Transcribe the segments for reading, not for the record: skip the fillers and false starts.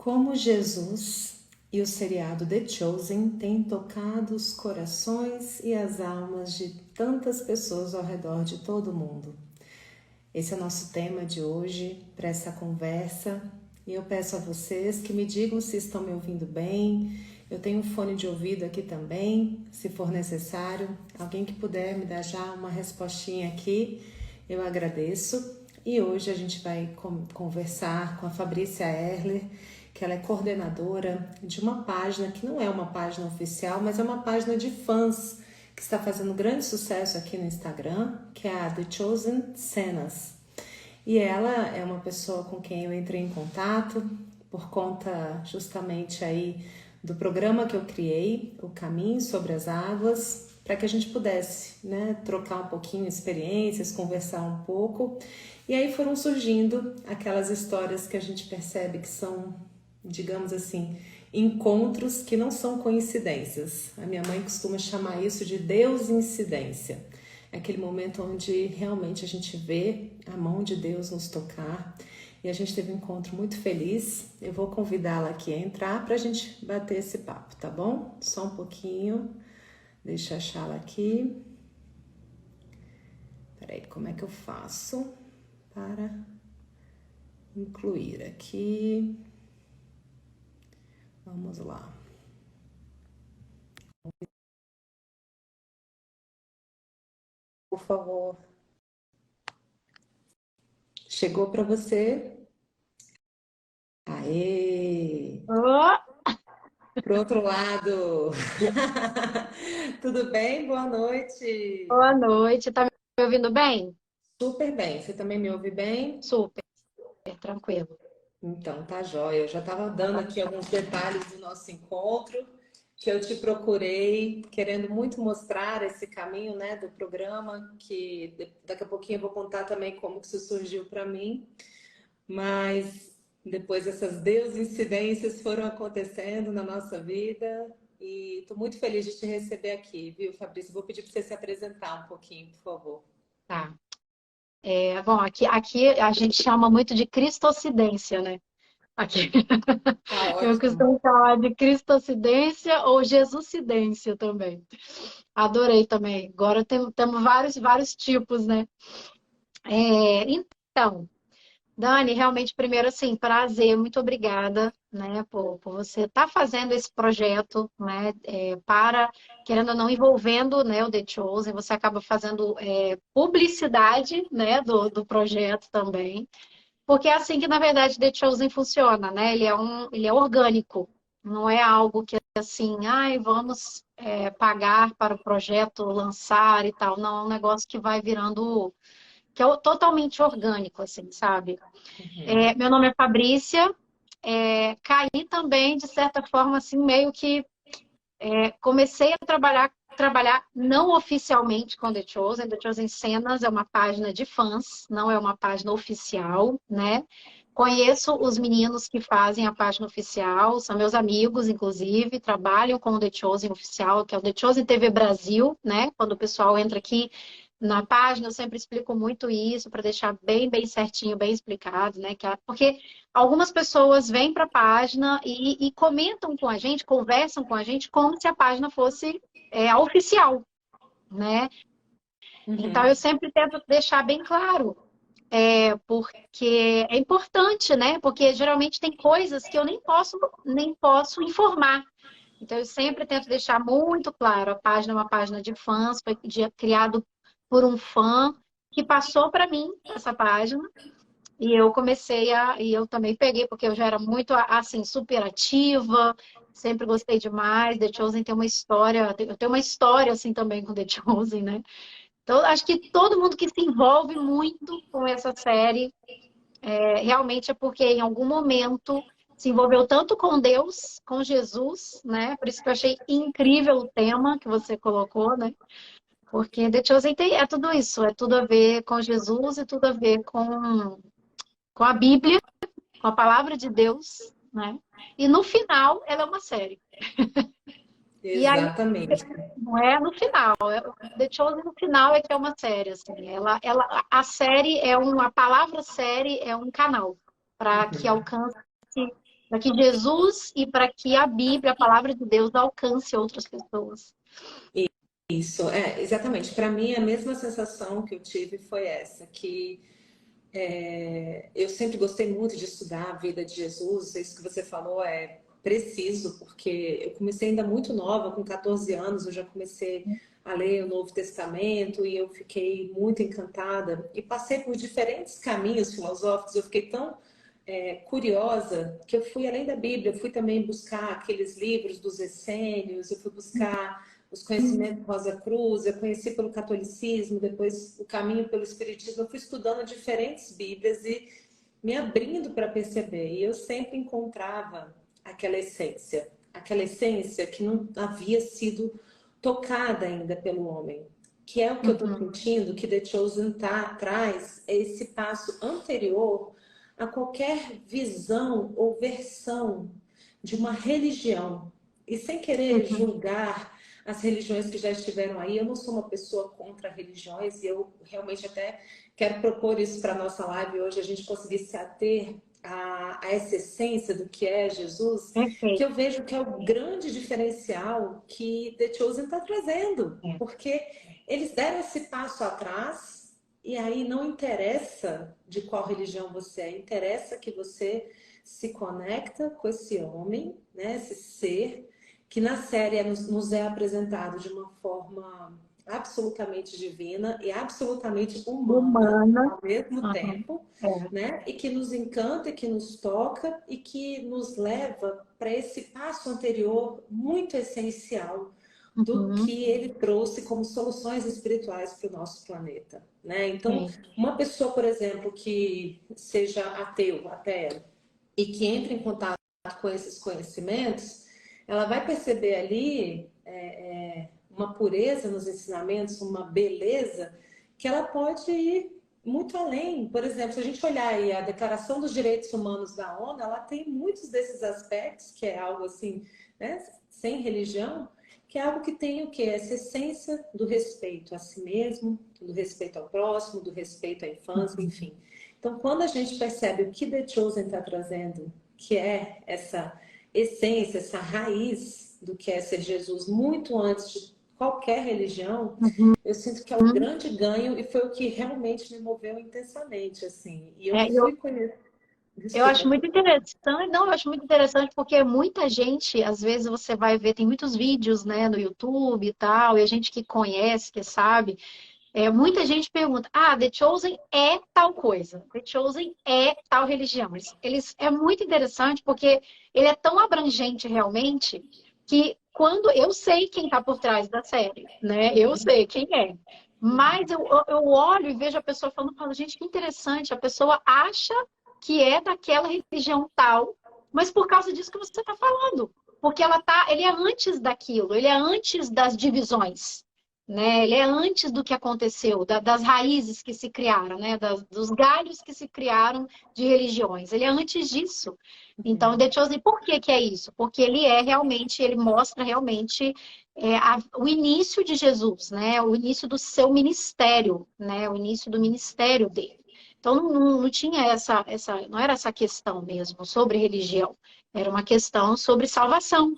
Como Jesus e o seriado The Chosen têm tocado os corações e as almas de tantas pessoas ao redor de todo o mundo. Esse é o nosso tema de hoje para essa conversa e eu peço a vocês que me digam se estão me ouvindo bem. Eu tenho um fone de ouvido aqui também, se for necessário. Alguém que puder me dar já uma respostinha aqui, eu agradeço. E hoje a gente vai conversar com a Fabrícia Erler, que ela é coordenadora de uma página que não é uma página oficial, mas é uma página de fãs que está fazendo grande sucesso aqui no Instagram, que é a The Chosen Cenas. E ela é uma pessoa com quem eu entrei em contato por conta justamente aí do programa que eu criei, O Caminho sobre as Águas, para que a gente pudesse, trocar um pouquinho experiências, conversar um pouco. E aí foram surgindo aquelas histórias que a gente percebe que são, digamos assim, encontros que não são coincidências. A minha mãe costuma chamar isso de Deus-incidência. É aquele momento onde realmente a gente vê a mão de Deus nos tocar. E a gente teve um encontro muito feliz. Eu vou convidá-la aqui a entrar para a gente bater esse papo, tá bom? Só um pouquinho. Deixa eu achá-la aqui. Peraí, como é que eu faço para incluir aqui? Vamos lá. Por favor. Chegou para você? Aê! Oh, Pro outro lado. Tudo bem? Boa noite. boa noite, tá me ouvindo bem? Super bem. Você também me ouve bem? Super, tranquilo. Então, tá jóia. Eu já estava dando aqui alguns detalhes do nosso encontro, que eu te procurei, querendo muito mostrar esse caminho, do programa, que daqui a pouquinho eu vou contar também como que isso surgiu para mim. Mas depois essas deus-incidências foram acontecendo na nossa vida e estou muito feliz de te receber aqui, viu, Fabrício? Vou pedir para você se apresentar um pouquinho, por favor. Tá. Bom, aqui a gente chama muito de cristocidência, né? Aqui. Tá Eu ótimo. costumo falar de cristocidência ou jesucidência também. Adorei também. Agora temos vários tipos, né? Então, Dani, realmente, primeiro, assim, prazer, muito obrigada, né, por você estar fazendo esse projeto, né, querendo ou não, envolvendo, né, o The Chosen, você acaba fazendo publicidade, né, do projeto também, porque é assim que, na verdade, The Chosen funciona, né, ele é orgânico, não é algo que, assim, ai, vamos pagar para o projeto lançar e tal, não, é um negócio que vai virando, que é totalmente orgânico, assim, sabe? Uhum. Meu nome é Fabrícia. Caí também, de certa forma, assim, meio que comecei a trabalhar não oficialmente com The Chosen. The Chosen Cenas é uma página de fãs, não é uma página oficial, né? Conheço os meninos que fazem a página oficial, são meus amigos, inclusive, trabalham com o The Chosen oficial, que é o The Chosen TV Brasil, né? Quando o pessoal entra aqui na página, eu sempre explico muito isso, para deixar bem certinho, bem explicado, né? Porque algumas pessoas vêm para a página e comentam com a gente, conversam com a gente, como se a página fosse a oficial, né? Então, Uhum. eu sempre tento deixar bem claro, porque é importante, né? Porque geralmente tem coisas que eu nem posso informar. Então, eu sempre tento deixar muito claro, a página é uma página de fãs, foi criado por um fã que passou para mim essa página, e eu também peguei, porque eu já era muito, assim, super ativa, sempre gostei demais. The Chosen tem uma história, eu tenho uma história, assim, também com The Chosen, né? Então, acho que todo mundo que se envolve muito com essa série, realmente é porque em algum momento se envolveu tanto com Deus, com Jesus, né? Por isso que eu achei incrível o tema que você colocou, né? Porque The Chosen é tudo isso, é tudo a ver com Jesus e tudo a ver com a Bíblia, com a palavra de Deus, né? E no final, ela é uma série. E aí, Exatamente. não é no final, The Chosen no final é que é uma série, assim. A série a palavra série é um canal para que alcance para que Jesus e para que a Bíblia, a palavra de Deus, alcance outras pessoas. Isso, exatamente. Para mim, a mesma sensação que eu tive foi essa, que eu sempre gostei muito de estudar a vida de Jesus. Isso que você falou é preciso, porque eu comecei ainda muito nova, com 14 anos, eu já comecei a ler o Novo Testamento e eu fiquei muito encantada e passei por diferentes caminhos filosóficos. Eu fiquei tão curiosa que eu fui além da Bíblia, eu fui também buscar aqueles livros dos essênios, eu fui buscar os conhecimentos Rosa Cruz, eu conheci pelo catolicismo, depois o caminho pelo espiritismo, eu fui estudando diferentes Bíblias e me abrindo para perceber. E eu sempre encontrava aquela essência que não havia sido tocada ainda pelo homem, que é o que eu estou sentindo que The Chosen traz, é esse passo anterior a qualquer visão ou versão de uma religião. E sem querer julgar as religiões que já estiveram aí, eu não sou uma pessoa contra religiões e eu realmente até quero propor isso para a nossa live hoje, a gente conseguir se ater a essa essência do que é Jesus, que eu vejo que é o grande diferencial que The Chosen está trazendo, porque eles deram esse passo atrás e aí não interessa de qual religião você é, interessa que você se conecta com esse homem, né, esse ser, que na série nos é apresentado de uma forma absolutamente divina e absolutamente humana ao mesmo tempo, né? E que nos encanta, e que nos toca e que nos leva para esse passo anterior muito essencial do que ele trouxe como soluções espirituais para o nosso planeta, né? Então, uma pessoa, por exemplo, que seja ateu, até, e que entre em contato com esses conhecimentos, ela vai perceber ali uma pureza nos ensinamentos, uma beleza que ela pode ir muito além. Por exemplo, se a gente olhar aí a Declaração dos Direitos Humanos da ONU, ela tem muitos desses aspectos, que é algo assim, né, sem religião, que é algo que tem o quê? Essa essência do respeito a si mesmo, do respeito ao próximo, do respeito à infância, enfim. Então, quando a gente percebe o que The Chosen está trazendo, que é essa essência, essa raiz do que é ser Jesus, muito antes de qualquer religião, eu sinto que é um grande ganho e foi o que realmente me moveu intensamente, assim. E eu fui conhecer... Eu acho muito interessante, não, eu acho muito interessante porque muita gente, às vezes você vai ver, tem muitos vídeos, né, no YouTube e tal, e a gente que conhece, que sabe, muita gente pergunta, The Chosen é tal coisa, The Chosen é tal religião. É muito interessante porque ele é tão abrangente realmente que quando eu sei quem está por trás da série, né? Eu sei quem é. Mas eu olho e vejo a pessoa falando, falo, gente, que interessante, a pessoa acha que é daquela religião tal, mas por causa disso que você está falando. Porque ele é antes daquilo, ele é antes das divisões, né? Ele é antes do que aconteceu, das raízes que se criaram, né? Dos galhos que se criaram de religiões. Ele é antes disso. Então, The Chosen, por que que é isso? Porque ele mostra realmente o início de Jesus, né? O início do seu ministério, né? O início do ministério dele. Então, não tinha não era essa questão mesmo sobre religião. Era uma questão sobre salvação,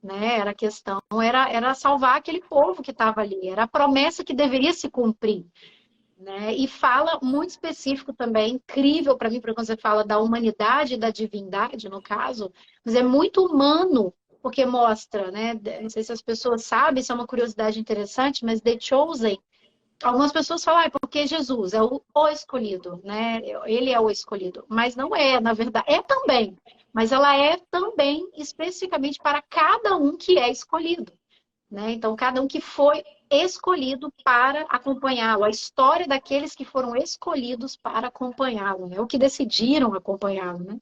né? Era a questão, era salvar aquele povo que estava ali. Era a promessa que deveria se cumprir, né? E fala muito específico também, incrível para mim, porque quando você fala da humanidade e da divindade, no caso, mas é muito humano, porque mostra, né? Não sei se as pessoas sabem, isso é uma curiosidade interessante, mas The Chosen, algumas pessoas falam, porque Jesus é o escolhido, né? Ele é o escolhido. Mas não é, na verdade. É também. Mas ela é também especificamente para cada um que é escolhido, né? Então, cada um que foi escolhido para acompanhá-lo. A história daqueles que foram escolhidos para acompanhá-lo, né? O que decidiram acompanhá-lo, né?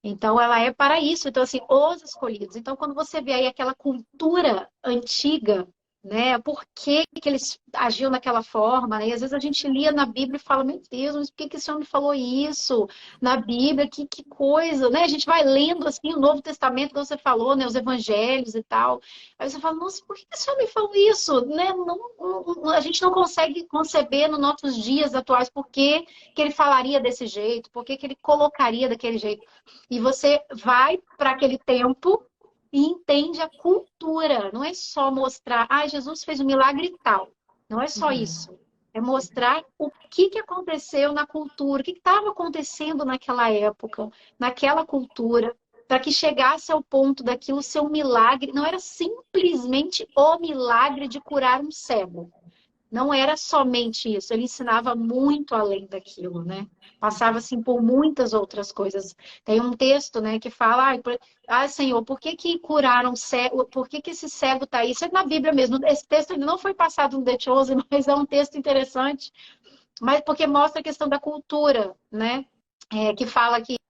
Então, ela é para isso. Então, assim, os escolhidos. Então, quando você vê aí aquela cultura antiga, né? Por que que eles agiam daquela forma, né? E às vezes a gente lia na Bíblia e fala, meu Deus, mas por que que esse homem falou isso na Bíblia? Que coisa, né? A gente vai lendo assim o Novo Testamento, como você falou, né? Os evangelhos e tal. Aí você fala, nossa, por que que esse homem falou isso? Né? A gente não consegue conceber nos nossos dias atuais por que que ele falaria desse jeito, por que que ele colocaria daquele jeito. E você vai para aquele tempo e entende a cultura. Não é só mostrar, ah, Jesus fez um milagre e tal. Não é só Uhum. isso. É mostrar o que aconteceu na cultura, o que estava acontecendo naquela época, naquela cultura, para que chegasse ao ponto daquilo ser um milagre. Não era simplesmente o milagre de curar um cego. Não era somente isso, ele ensinava muito além daquilo, né? Passava assim por muitas outras coisas. Tem um texto, né, que fala, Senhor, por que que curaram cego? Por que que esse cego tá aí? Isso é na Bíblia mesmo. Esse texto ainda não foi passado no The Chosen, mas é um texto interessante, mas porque mostra a questão da cultura, né? Que fala que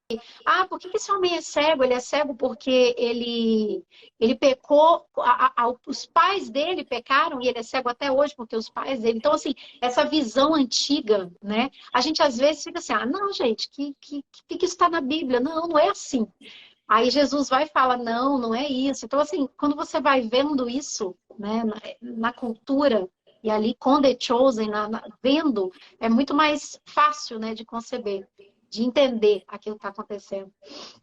por que que esse homem é cego? Ele é cego porque ele pecou, os pais dele pecaram e ele é cego até hoje porque os pais dele. Então, assim, essa visão antiga, né? A gente às vezes fica assim, não, gente, que isso está na Bíblia? Não, não é assim. Aí Jesus vai e fala, não, não é isso. Então, assim, quando você vai vendo isso, né, na cultura, e ali com The Chosen, vendo, é muito mais fácil, né, de conceber, de entender aquilo que está acontecendo.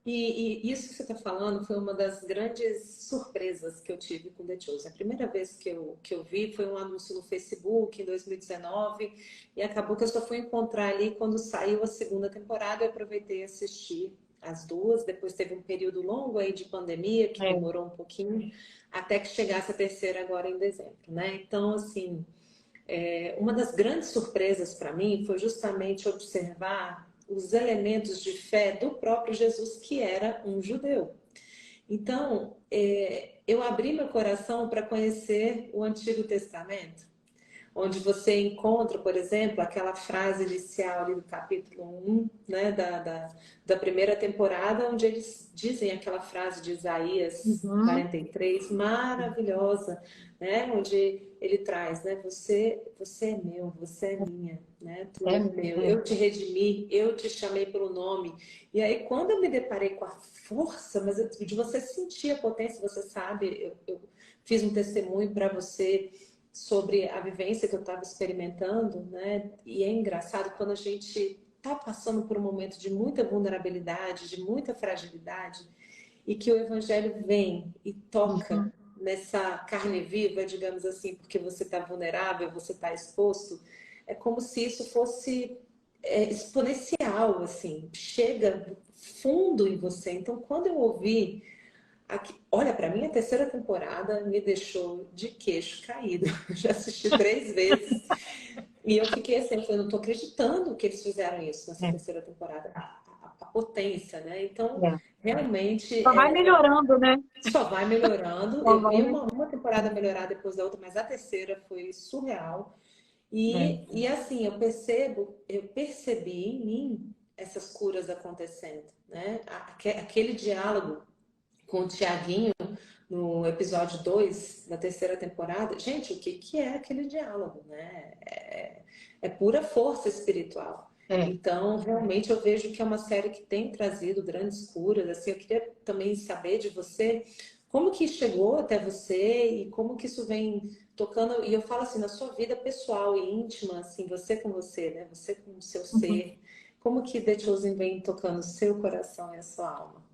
E isso que você está falando foi uma das grandes surpresas que eu tive com The Chosen. A primeira vez que eu vi foi um anúncio no Facebook em 2019 e acabou que eu só fui encontrar ali quando saiu a segunda temporada. Eu aproveitei e assisti as duas. Depois teve um período longo aí de pandemia que É. demorou um pouquinho até que chegasse a terceira agora em dezembro, né? Então, assim, uma das grandes surpresas para mim foi justamente observar os elementos de fé do próprio Jesus, que era um judeu. Então, eu abri meu coração para conhecer o Antigo Testamento, onde você encontra, por exemplo, aquela frase inicial ali do capítulo 1, né, da primeira temporada, onde eles dizem aquela frase de Isaías Uhum. 43, maravilhosa, né, onde ele traz, né, você é meu, você é minha, né, tu É, é meu, é, eu te redimi, eu te chamei pelo nome. E aí, quando eu me deparei com a força, mas de você sentir a potência, você sabe, eu fiz um testemunho para você sobre a vivência que eu estava experimentando, né? E é engraçado quando a gente está passando por um momento de muita vulnerabilidade, de muita fragilidade, e que o Evangelho vem e toca uhum. nessa carne viva, digamos assim, porque você está vulnerável, você está exposto, é como se isso fosse exponencial, assim, chega fundo em você. Então, quando eu ouvi olha, para mim a terceira temporada me deixou de queixo caído. Eu já assisti 3 vezes e eu fiquei assim, eu não estou acreditando que eles fizeram isso nessa É, terceira temporada. A potência, né? Então, é. realmente Só vai melhorando, né? só vai melhorando. Só Eu vai vi melhorando. uma temporada melhorar depois da outra, mas a terceira foi surreal. E assim, eu percebi em mim essas curas acontecendo, né? Aquele diálogo com o Tiaguinho no episódio 2 da terceira temporada. Gente, o que é aquele diálogo, né? É pura força espiritual. É. Então, realmente, eu vejo que é uma série que tem trazido grandes curas. Assim, eu queria também saber de você como que chegou até você e como que isso vem tocando. E eu falo assim, na sua vida pessoal e íntima, assim, você com você, né? Você com o seu Uhum. ser. Como que The Chosen vem tocando o seu coração e a sua alma?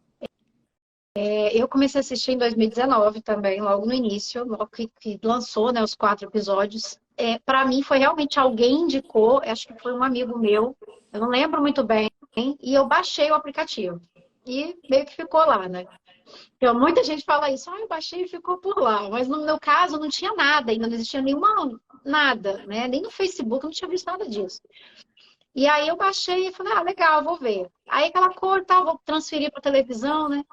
Eu comecei a assistir em 2019 também, logo no início, logo que lançou, né, os 4 episódios. Para mim foi realmente alguém indicou, acho que foi um amigo meu, eu não lembro muito bem, e eu baixei o aplicativo. E meio que ficou lá, né? Então, muita gente fala isso, eu baixei e ficou por lá. Mas no meu caso não tinha nada, ainda não existia nada, né? Nem no Facebook eu não tinha visto nada disso. E aí eu baixei e falei, legal, vou ver. Aí aquela cor, tal, vou transferir para televisão, né?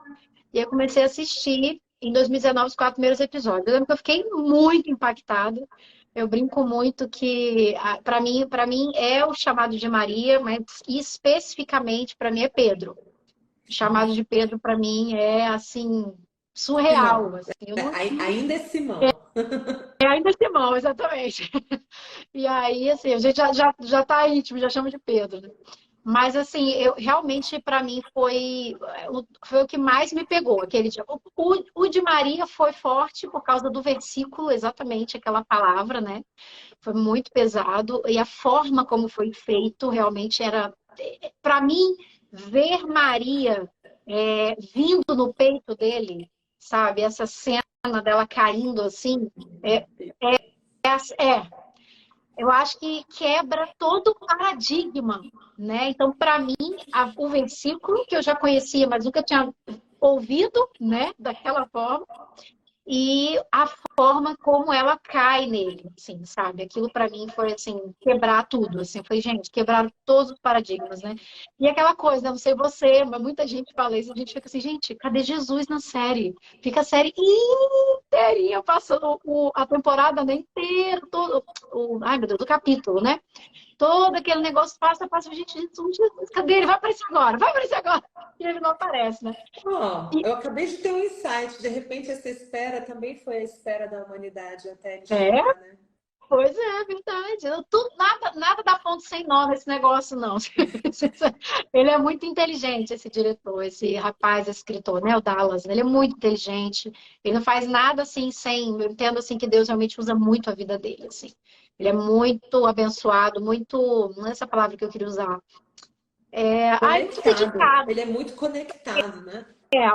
E aí eu comecei a assistir em 2019 os 4 primeiros episódios. Eu lembro que eu fiquei muito impactada. Eu brinco muito que para mim é o chamado de Maria, mas especificamente para mim é Pedro. O chamado de Pedro para mim é assim surreal, Simão. assim. Eu não Ainda é Simão. É ainda Simão, exatamente. E aí, assim, a gente já tá íntimo, já chama de Pedro, né? Mas, assim, eu realmente, para mim, foi o que mais me pegou aquele dia. O de Maria foi forte por causa do versículo, exatamente aquela palavra, né? Foi muito pesado. E a forma como foi feito realmente era. Para mim, ver Maria vindo no peito dele, sabe? Essa cena dela caindo assim, é, é, eu acho que quebra todo o paradigma, né? Então, para mim, o versículo que eu já conhecia, mas nunca tinha ouvido, né, daquela forma, e a forma como ela cai nele, assim, sabe? Aquilo para mim foi assim, quebrar tudo, assim, eu falei, gente, quebraram todos os paradigmas, né? E aquela coisa, não sei você, mas muita gente fala isso, a gente fica assim, gente, cadê Jesus na série? Fica a série inteirinha passando a temporada né, inteira, todo ai meu Deus, do capítulo, né? Todo aquele negócio passa, gente, Jesus, cadê ele? Vai aparecer agora, vai aparecer agora. E ele não aparece, né? Ó, E, eu acabei de ter um insight. De repente, essa espera também foi a espera da humanidade até ele é, chegar, né? pois é, verdade. Nada dá ponto sem nó nesse negócio, não. Ele é muito inteligente, esse diretor, esse rapaz, esse escritor, né? O Dallas. Ele é muito inteligente. Ele não faz nada assim sem. Eu entendo assim que Deus realmente usa muito a vida dele, assim. Ele é muito abençoado, muito. Não é essa palavra que eu queria usar. Muito Conectado. dedicado. Ele é muito conectado, né?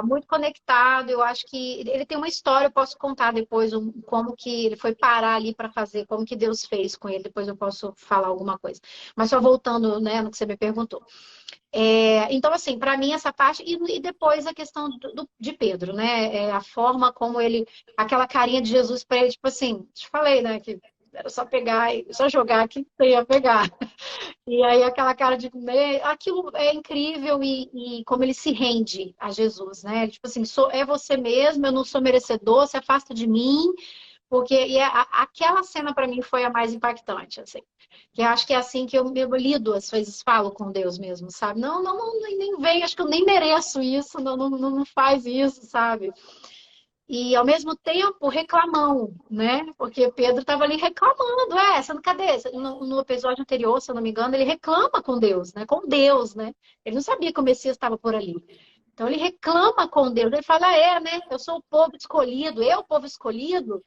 Muito conectado. Eu acho que ele tem uma história, eu posso contar depois como que ele foi parar ali para fazer, como que Deus fez com ele. Depois eu posso falar alguma coisa. Mas só voltando, né, no que você me perguntou. Então, assim, para mim essa parte e depois a questão de Pedro, né? A forma como ele, aquela carinha de Jesus para ele, tipo assim, te falei, né, que era só pegar, só jogar que você ia pegar. E aí aquela cara de aquilo é incrível e como ele se rende a Jesus, né? Tipo assim, é você mesmo, eu não sou merecedor, se afasta de mim, porque aquela cena para mim foi a mais impactante, assim. Que eu acho que é assim que eu lido, às vezes falo com Deus mesmo, sabe? Não, nem vem, acho que eu nem mereço isso, não faz isso, sabe? E ao mesmo tempo reclamão, né? Porque Pedro estava ali reclamando, você não cadê? No episódio anterior, se eu não me engano, ele reclama com Deus, né? Com Deus, né? Ele não sabia que o Messias estava por ali. Então ele reclama com Deus, ele fala, né? Eu sou o povo escolhido, eu, o povo escolhido.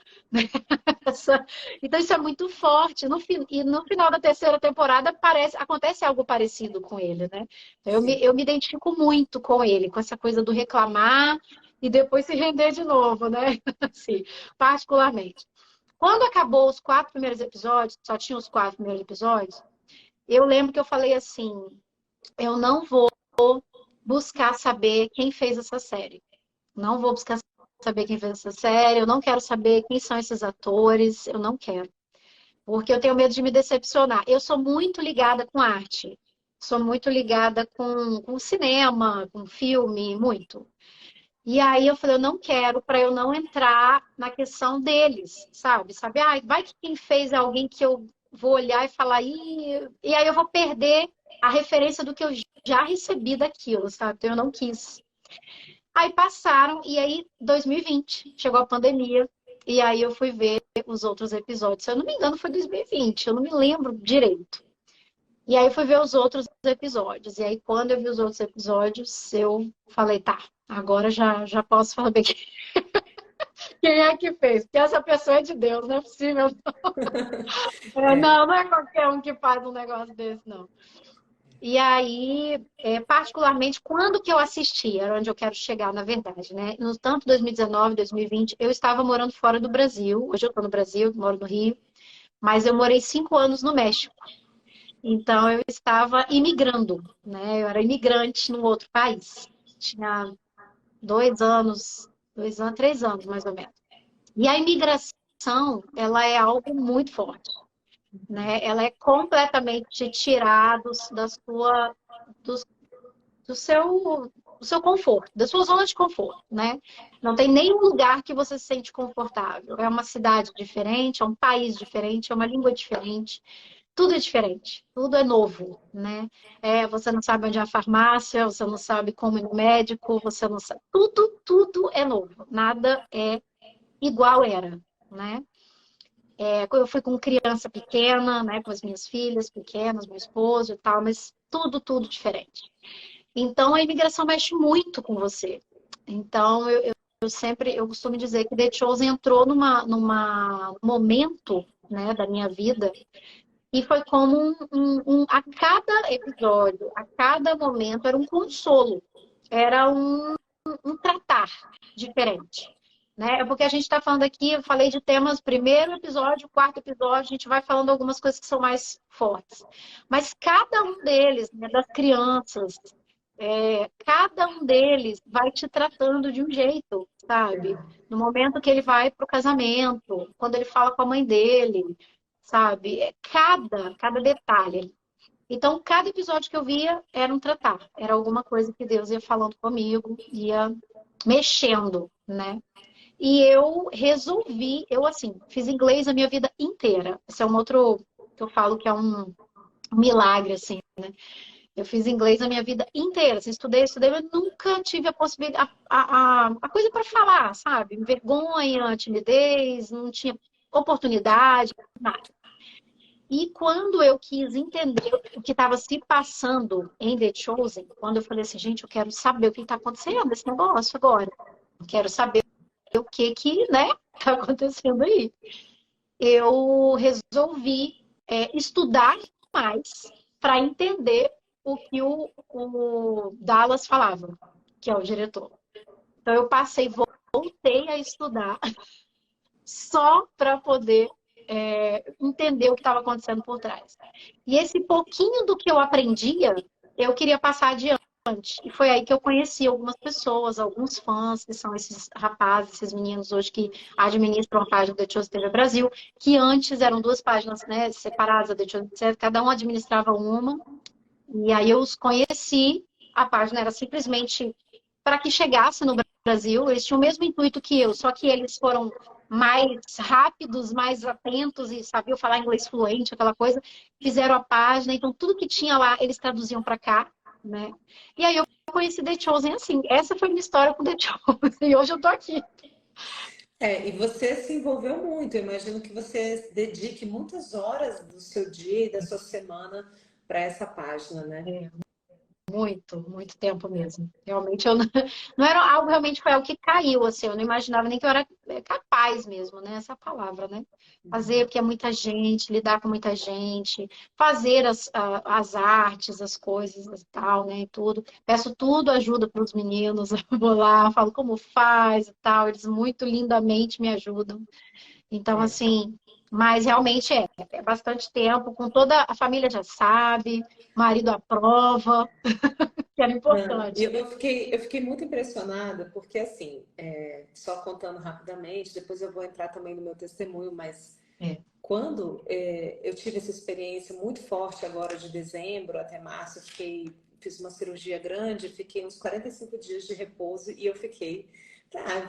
Então isso é muito forte. E no final da terceira temporada acontece algo parecido com ele, né? Então, Sim. eu me identifico muito com ele, com essa coisa do reclamar e depois se render de novo, né? Assim, particularmente. Quando acabou os 4 primeiros episódios, só tinha os 4 primeiros episódios, eu lembro que eu falei assim, eu não vou buscar saber quem fez essa série. Não vou buscar saber quem fez essa série, eu não quero saber quem são esses atores, eu não quero. Porque eu tenho medo de me decepcionar. Eu sou muito ligada com arte. Sou muito ligada com cinema, com filme, muito. E aí eu falei, eu não quero para eu não entrar na questão deles, sabe? Vai que quem fez é alguém que eu vou olhar e falar, e aí eu vou perder a referência do que eu já recebi daquilo, sabe? Então eu não quis. Aí passaram, e aí 2020, chegou a pandemia, e aí eu fui ver os outros episódios. Se eu não me engano, foi 2020, eu não me lembro direito. E aí eu fui ver os outros episódios. E aí, quando eu vi os outros episódios, eu falei, tá, agora já posso saber quem é que fez. Porque essa pessoa é de Deus, não é possível. É. Não é qualquer um que faz um negócio desse, não. E aí, particularmente, quando que eu assisti, era onde eu quero chegar, na verdade, né? No tanto 2019, 2020, eu estava morando fora do Brasil. Hoje eu estou no Brasil, moro no Rio, mas eu morei 5 anos no México. Então, eu estava imigrando, né? Eu era imigrante num outro país. Tinha 2 anos, 2 anos, 3 anos, mais ou menos. E a imigração, ela é algo muito forte, né? Ela é completamente tirada da sua, do, do seu conforto, da sua zona de conforto, né? Não tem nenhum lugar que você se sente confortável. É uma cidade diferente, é um país diferente, é uma língua diferente. Tudo é diferente, tudo é novo, né? Você não sabe onde é a farmácia, você não sabe como ir no médico, você não sabe. Tudo é novo. Nada é igual era. né? Eu fui com criança pequena, né? Com as minhas filhas pequenas, meu esposo e tal, mas tudo diferente. Então, a imigração mexe muito com você. Então, eu costumo dizer que The Chosen entrou num momento, né, da minha vida e foi como a cada episódio, a cada momento era um consolo, era um tratar diferente. Né? É porque a gente está falando aqui, eu falei de temas, primeiro episódio, quarto episódio, a gente vai falando algumas coisas que são mais fortes. Mas cada um deles, né, das crianças, cada um deles vai te tratando de um jeito, sabe? No momento que ele vai para o casamento, quando ele fala com a mãe dele, sabe? Cada detalhe. Então, cada episódio que eu via era um tratar, era alguma coisa que Deus ia falando comigo, ia mexendo, né? E eu resolvi, eu assim, fiz inglês a minha vida inteira. Esse é um outro que eu falo que é um milagre, assim, né? Eu fiz inglês a minha vida inteira. Assim, estudei, mas nunca tive a possibilidade, a coisa para falar, sabe? Vergonha, timidez, não tinha oportunidade, nada. E quando eu quis entender o que estava se passando em The Chosen, quando eu falei assim, gente, eu quero saber o que está acontecendo nesse negócio agora. Eu quero saber o que, né, está acontecendo aí. Eu resolvi estudar mais para entender o que o Dallas falava, que é o diretor. Então eu voltei a estudar só para poder entender o que estava acontecendo por trás. E esse pouquinho do que eu aprendia, eu queria passar adiante. E foi aí que eu conheci algumas pessoas, alguns fãs, que são esses rapazes, esses meninos hoje que administram a página da The Chosen TV Brasil, que antes eram duas páginas, né, separadas, a The Chosen TV, cada um administrava uma. E aí eu os conheci, a página era simplesmente para que chegasse no Brasil, eles tinham o mesmo intuito que eu, só que eles foram mais rápidos, mais atentos e sabiam falar inglês fluente, aquela coisa, fizeram a página, então tudo que tinha lá eles traduziam para cá, né? E aí eu conheci The Chosen assim, essa foi minha história com The Chosen e hoje eu tô aqui. E você se envolveu muito. Eu imagino que você dedique muitas horas do seu dia e da sua semana para essa página, né? É. Muito tempo mesmo. Realmente eu não, não era algo, realmente foi algo que caiu, assim, eu não imaginava nem que eu era capaz mesmo, né? Essa palavra, né? Fazer, porque é muita gente, lidar com muita gente, fazer as artes, as coisas e tal, né? E tudo. Peço tudo ajuda para os meninos, eu vou lá, falo como faz e tal, eles muito lindamente me ajudam. Então, É. assim, mas realmente é bastante tempo, com toda a família já sabe, o marido aprova, que era Não, importante, né? eu fiquei muito impressionada, porque assim, só contando rapidamente, depois eu vou entrar também no meu testemunho, mas É. quando eu tive essa experiência muito forte agora de dezembro até março, fiz uma cirurgia grande, fiquei uns 45 dias de repouso e eu fiquei,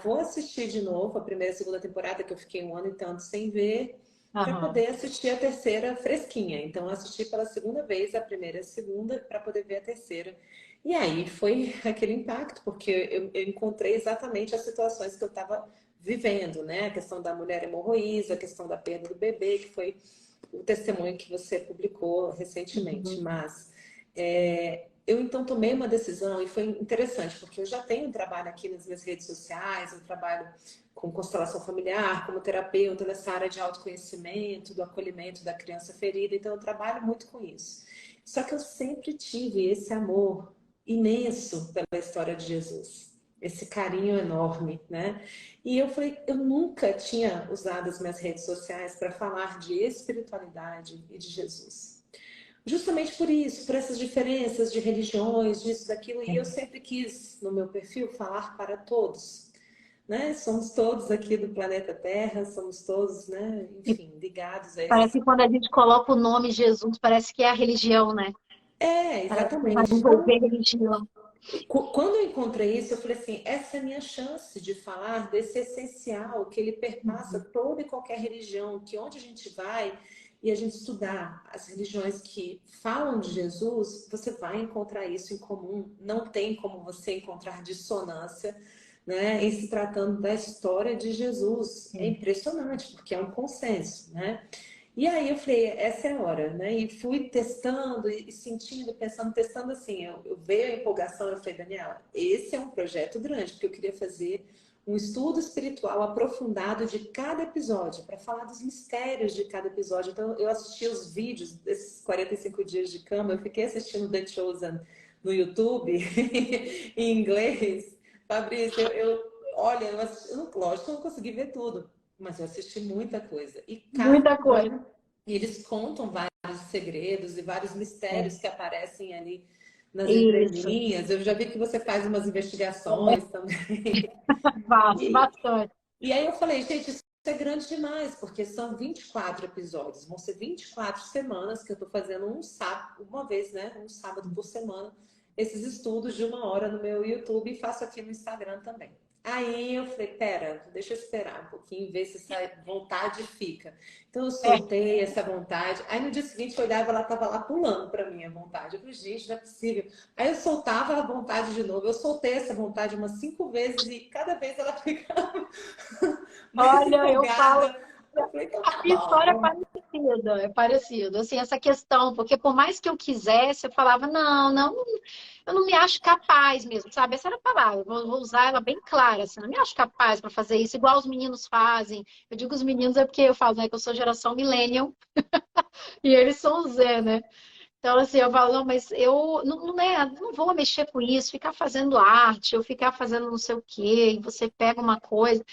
vou assistir de novo a primeira e segunda temporada, que eu fiquei um ano e tanto sem ver, para Aham. poder assistir a terceira fresquinha. Então, eu assisti pela segunda vez a primeira e a segunda para poder ver a terceira. E aí foi aquele impacto, porque eu encontrei exatamente as situações que eu estava vivendo, né? A questão da mulher hemorroísa, a questão da perda do bebê, que foi o testemunho que você publicou recentemente. Uhum. Mas eu então tomei uma decisão e foi interessante, porque eu já tenho um trabalho aqui nas minhas redes sociais, um trabalho com constelação familiar, como terapeuta nessa área de autoconhecimento, do acolhimento da criança ferida, então eu trabalho muito com isso. Só que eu sempre tive esse amor imenso pela história de Jesus, esse carinho enorme, né? E eu falei, eu nunca tinha usado as minhas redes sociais para falar de espiritualidade e de Jesus. Justamente por isso, por essas diferenças de religiões, disso, daquilo, e eu sempre quis, no meu perfil, falar para todos, né? Somos todos aqui do planeta Terra, somos todos, né, E enfim, ligados a parece esses. que quando a gente coloca o nome Jesus, parece que é a religião, né? Parece que vai Exatamente. envolver religião. Quando eu encontrei isso, eu falei assim: essa é a minha chance de falar desse essencial que ele perpassa Uhum. toda e qualquer religião, que onde a gente vai e a gente estudar as religiões que falam de Jesus, você vai encontrar isso em comum. Não tem como você encontrar dissonância, né, em se tratando da história de Jesus. É impressionante, porque é um consenso, né? E aí eu falei, essa é a hora, né? E fui testando e sentindo, pensando, testando assim. Eu veio a empolgação, eu falei, Daniela, esse é um projeto grande, porque eu queria fazer um estudo espiritual aprofundado de cada episódio, para falar dos mistérios de cada episódio. Então eu assisti os vídeos desses 45 dias de cama, eu fiquei assistindo The Chosen no YouTube, em inglês. Fabrício, olha, eu não, lógico, eu não consegui ver tudo, mas eu assisti muita coisa. E cada Muita coisa. episódio, eles contam vários segredos e vários É. mistérios que aparecem ali nas Isso. entrelinhas. Eu já vi que você faz umas investigações também. Faço E, bastante. e aí eu falei, gente, isso é grande demais, porque são 24 episódios, vão ser 24 semanas que eu tô fazendo um sábado, uma vez, né? Um sábado por semana, esses estudos de 1 hora no meu YouTube e faço aqui no Instagram também. Aí eu falei, pera, deixa eu esperar um pouquinho, ver se essa vontade fica. Então eu É. soltei essa vontade. Aí no dia seguinte eu olhava, ela tava lá pulando para mim a vontade. Eu falei, gente, não é possível. Aí eu soltava a vontade de novo. Eu soltei essa vontade umas 5 vezes e cada vez ela ficava mais Olha, eu falo. empolgada. Eu falei, então A tá minha história bom. é parecida, assim, essa questão, porque por mais que eu quisesse, eu falava, não, não, eu não me acho capaz mesmo, sabe? Essa era a palavra, vou usar ela bem clara, assim, não me acho capaz para fazer isso, igual os meninos fazem. Eu digo os meninos é porque eu falo, né, que eu sou geração millennial e eles são Z, né? Então, assim, eu falo, não, mas eu não vou mexer com isso, ficar fazendo arte, ou ficar fazendo não sei o quê, e você pega uma coisa.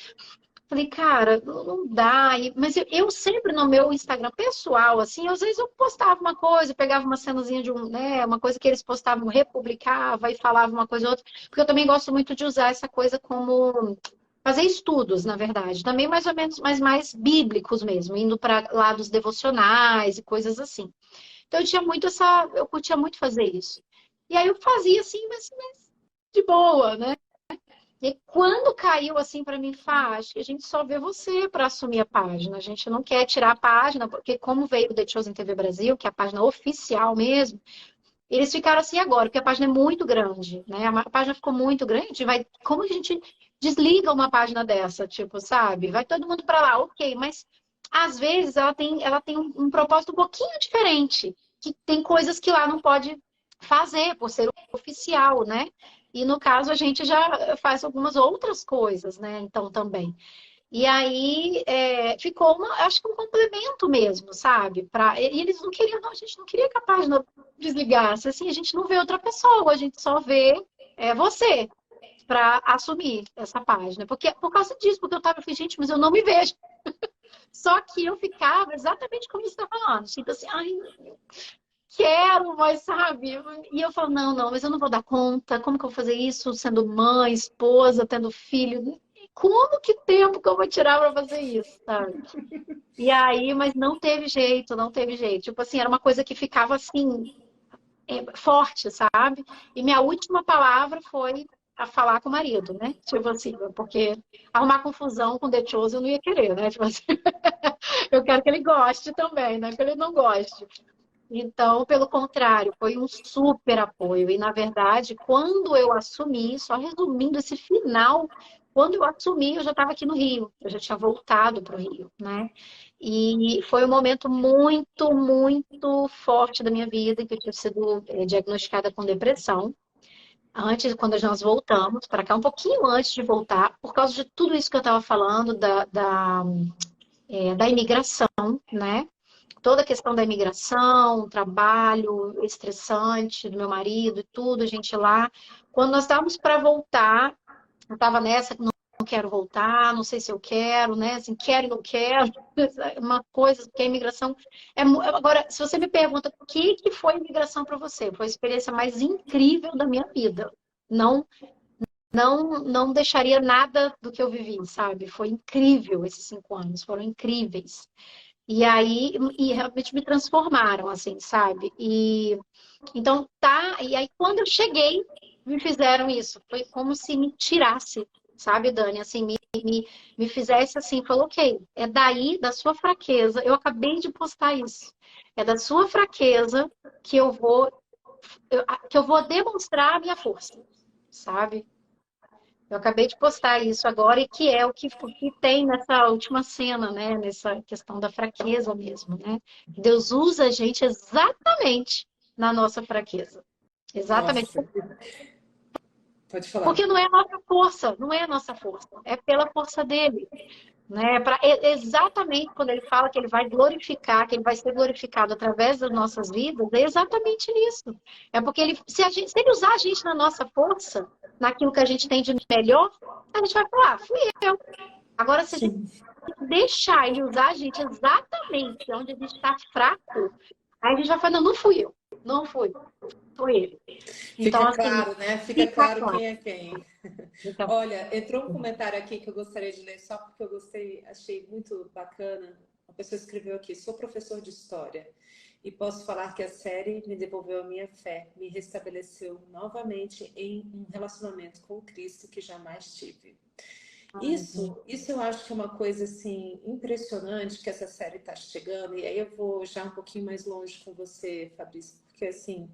Falei, cara, não dá. Mas eu sempre no meu Instagram pessoal, assim, às vezes eu postava uma coisa, eu pegava uma cenazinha de né, uma coisa que eles postavam, republicava e falava uma coisa ou outra, porque eu também gosto muito de usar essa coisa como fazer estudos, na verdade, também mais ou menos, mas mais bíblicos mesmo, indo para lados devocionais e coisas assim. Então eu curtia muito fazer isso. E aí eu fazia assim, mas de boa, né? E quando caiu assim para mim, Fá, acho que a gente só vê você para assumir a página. A gente não quer tirar a página, porque como veio o The Chosen TV Brasil, que é a página oficial mesmo, eles ficaram assim agora, porque a página é muito grande, né? A página ficou muito grande, como a gente desliga uma página dessa, tipo, sabe? Vai todo mundo para lá, ok, mas às vezes ela tem um propósito um pouquinho diferente, que tem coisas que lá não pode fazer por ser oficial, né? E no caso a gente já faz algumas outras coisas, né? Então também. E aí ficou acho que um complemento mesmo, sabe? E eles não queriam, não, a gente não queria que a página desligasse. Assim, a gente não vê outra pessoa, a gente só vê você para assumir essa página. Porque por causa disso, porque eu tava, gente, mas eu não me vejo. Só que eu ficava exatamente como você está falando, tipo assim, ai, quero, mas sabe? E eu falo, não, não, mas eu não vou dar conta. Como que eu vou fazer isso sendo mãe, esposa, tendo filho? Como que tempo que eu vou tirar para fazer isso, sabe? E aí, mas não teve jeito, não teve jeito. Tipo assim, era uma coisa que ficava assim, forte, sabe? E minha última palavra foi a falar com o marido, né? Tipo assim, porque arrumar confusão com o The Chosen eu não ia querer, né? Tipo assim, eu quero que ele goste também, né? Que ele não goste. Então, pelo contrário, foi um super apoio. E, na verdade, quando eu assumi, só resumindo esse final, quando eu assumi, eu já estava aqui no Rio, eu já tinha voltado para o Rio, né? E foi um momento muito, muito forte da minha vida, que eu tinha sido diagnosticada com depressão. Antes, quando nós voltamos para cá, um pouquinho antes de voltar, por causa de tudo isso que eu estava falando, da imigração, né? Toda a questão da imigração, trabalho estressante do meu marido e tudo, a gente lá. Quando nós estávamos para voltar, eu estava nessa, não quero voltar, não sei se eu quero, né? Assim, quero e não quero. Uma coisa, porque a imigração Agora, se você me pergunta o que foi a imigração para você, foi a experiência mais incrível da minha vida. Não, não deixaria nada do que eu vivi, sabe? Foi incrível esses 5 anos, foram incríveis. E aí, realmente me transformaram, assim, sabe? E então tá. E aí, quando eu cheguei, me fizeram isso. Foi como se me tirasse, sabe, Dani? Assim, me fizesse assim, falou, ok, é daí, da sua fraqueza. Eu acabei de postar isso. É da sua fraqueza que que eu vou demonstrar a minha força, sabe? Eu acabei de postar isso agora, e que é o que tem nessa última cena, né? Nessa questão da fraqueza mesmo, né? Deus usa a gente exatamente na nossa fraqueza. Exatamente. Nossa, pode Porque falar. não é a nossa força, não é a nossa força, é pela força dele. Né? Exatamente quando ele fala que ele vai glorificar, que ele vai ser glorificado através das nossas vidas, é exatamente nisso. É porque se ele usar a gente na nossa força, naquilo que a gente tem de melhor, a gente vai falar, fui eu. Agora, se a gente Sim. deixar ele usar a gente exatamente onde a gente está fraco, aí a gente vai falar, não, não fui eu, não fui, foi ele. Então, Fica assim, claro, né? Fica fica claro claro. quem é quem. Então, Olha, entrou um comentário aqui que eu gostaria de ler só porque eu gostei, achei muito bacana. Uma pessoa escreveu aqui: sou professor de história e posso falar que a série me devolveu a minha fé, me restabeleceu novamente em um relacionamento com Cristo que jamais tive. Isso eu acho que é uma coisa assim impressionante que essa série está chegando. E aí eu vou já um pouquinho mais longe com você, Fabrício, porque assim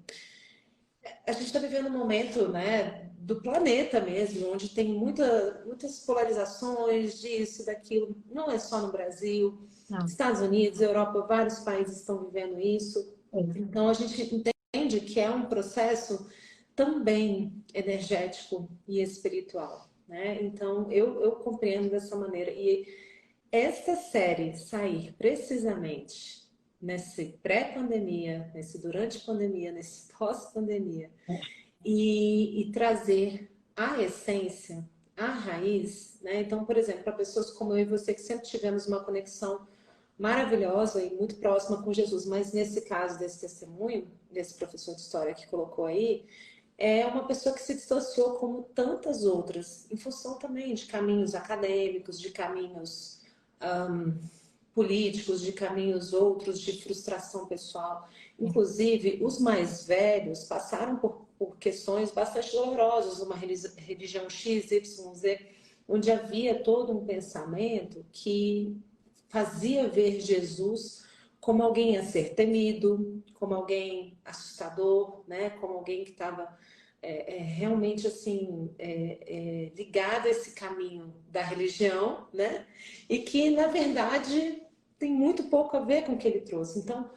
a gente está vivendo um momento, né, do planeta mesmo, onde tem muitas polarizações disso, daquilo. Não é só no Brasil, não. Estados Unidos, Europa, vários países estão vivendo isso. Então a gente entende que é um processo também energético e espiritual, né? Então eu compreendo dessa maneira. E esta série sair precisamente nesse pré-pandemia, nesse durante pandemia, nesse pós-pandemia, e trazer a essência, a raiz, né? Então, por exemplo, para pessoas como eu e você que sempre tivemos uma conexão maravilhosa e muito próxima com Jesus, mas nesse caso desse testemunho, desse professor de história que colocou aí, é uma pessoa que se distanciou como tantas outras, em função também de caminhos acadêmicos, de caminhos políticos, de caminhos outros, de frustração pessoal. Inclusive, os mais velhos passaram por questões bastante dolorosas, uma religião X, Y, Z, onde havia todo um pensamento que fazia ver Jesus como alguém a ser temido, como alguém assustador, né? Como alguém que estava realmente assim ligado a esse caminho da religião, né? E que na verdade tem muito pouco a ver com o que ele trouxe. Então,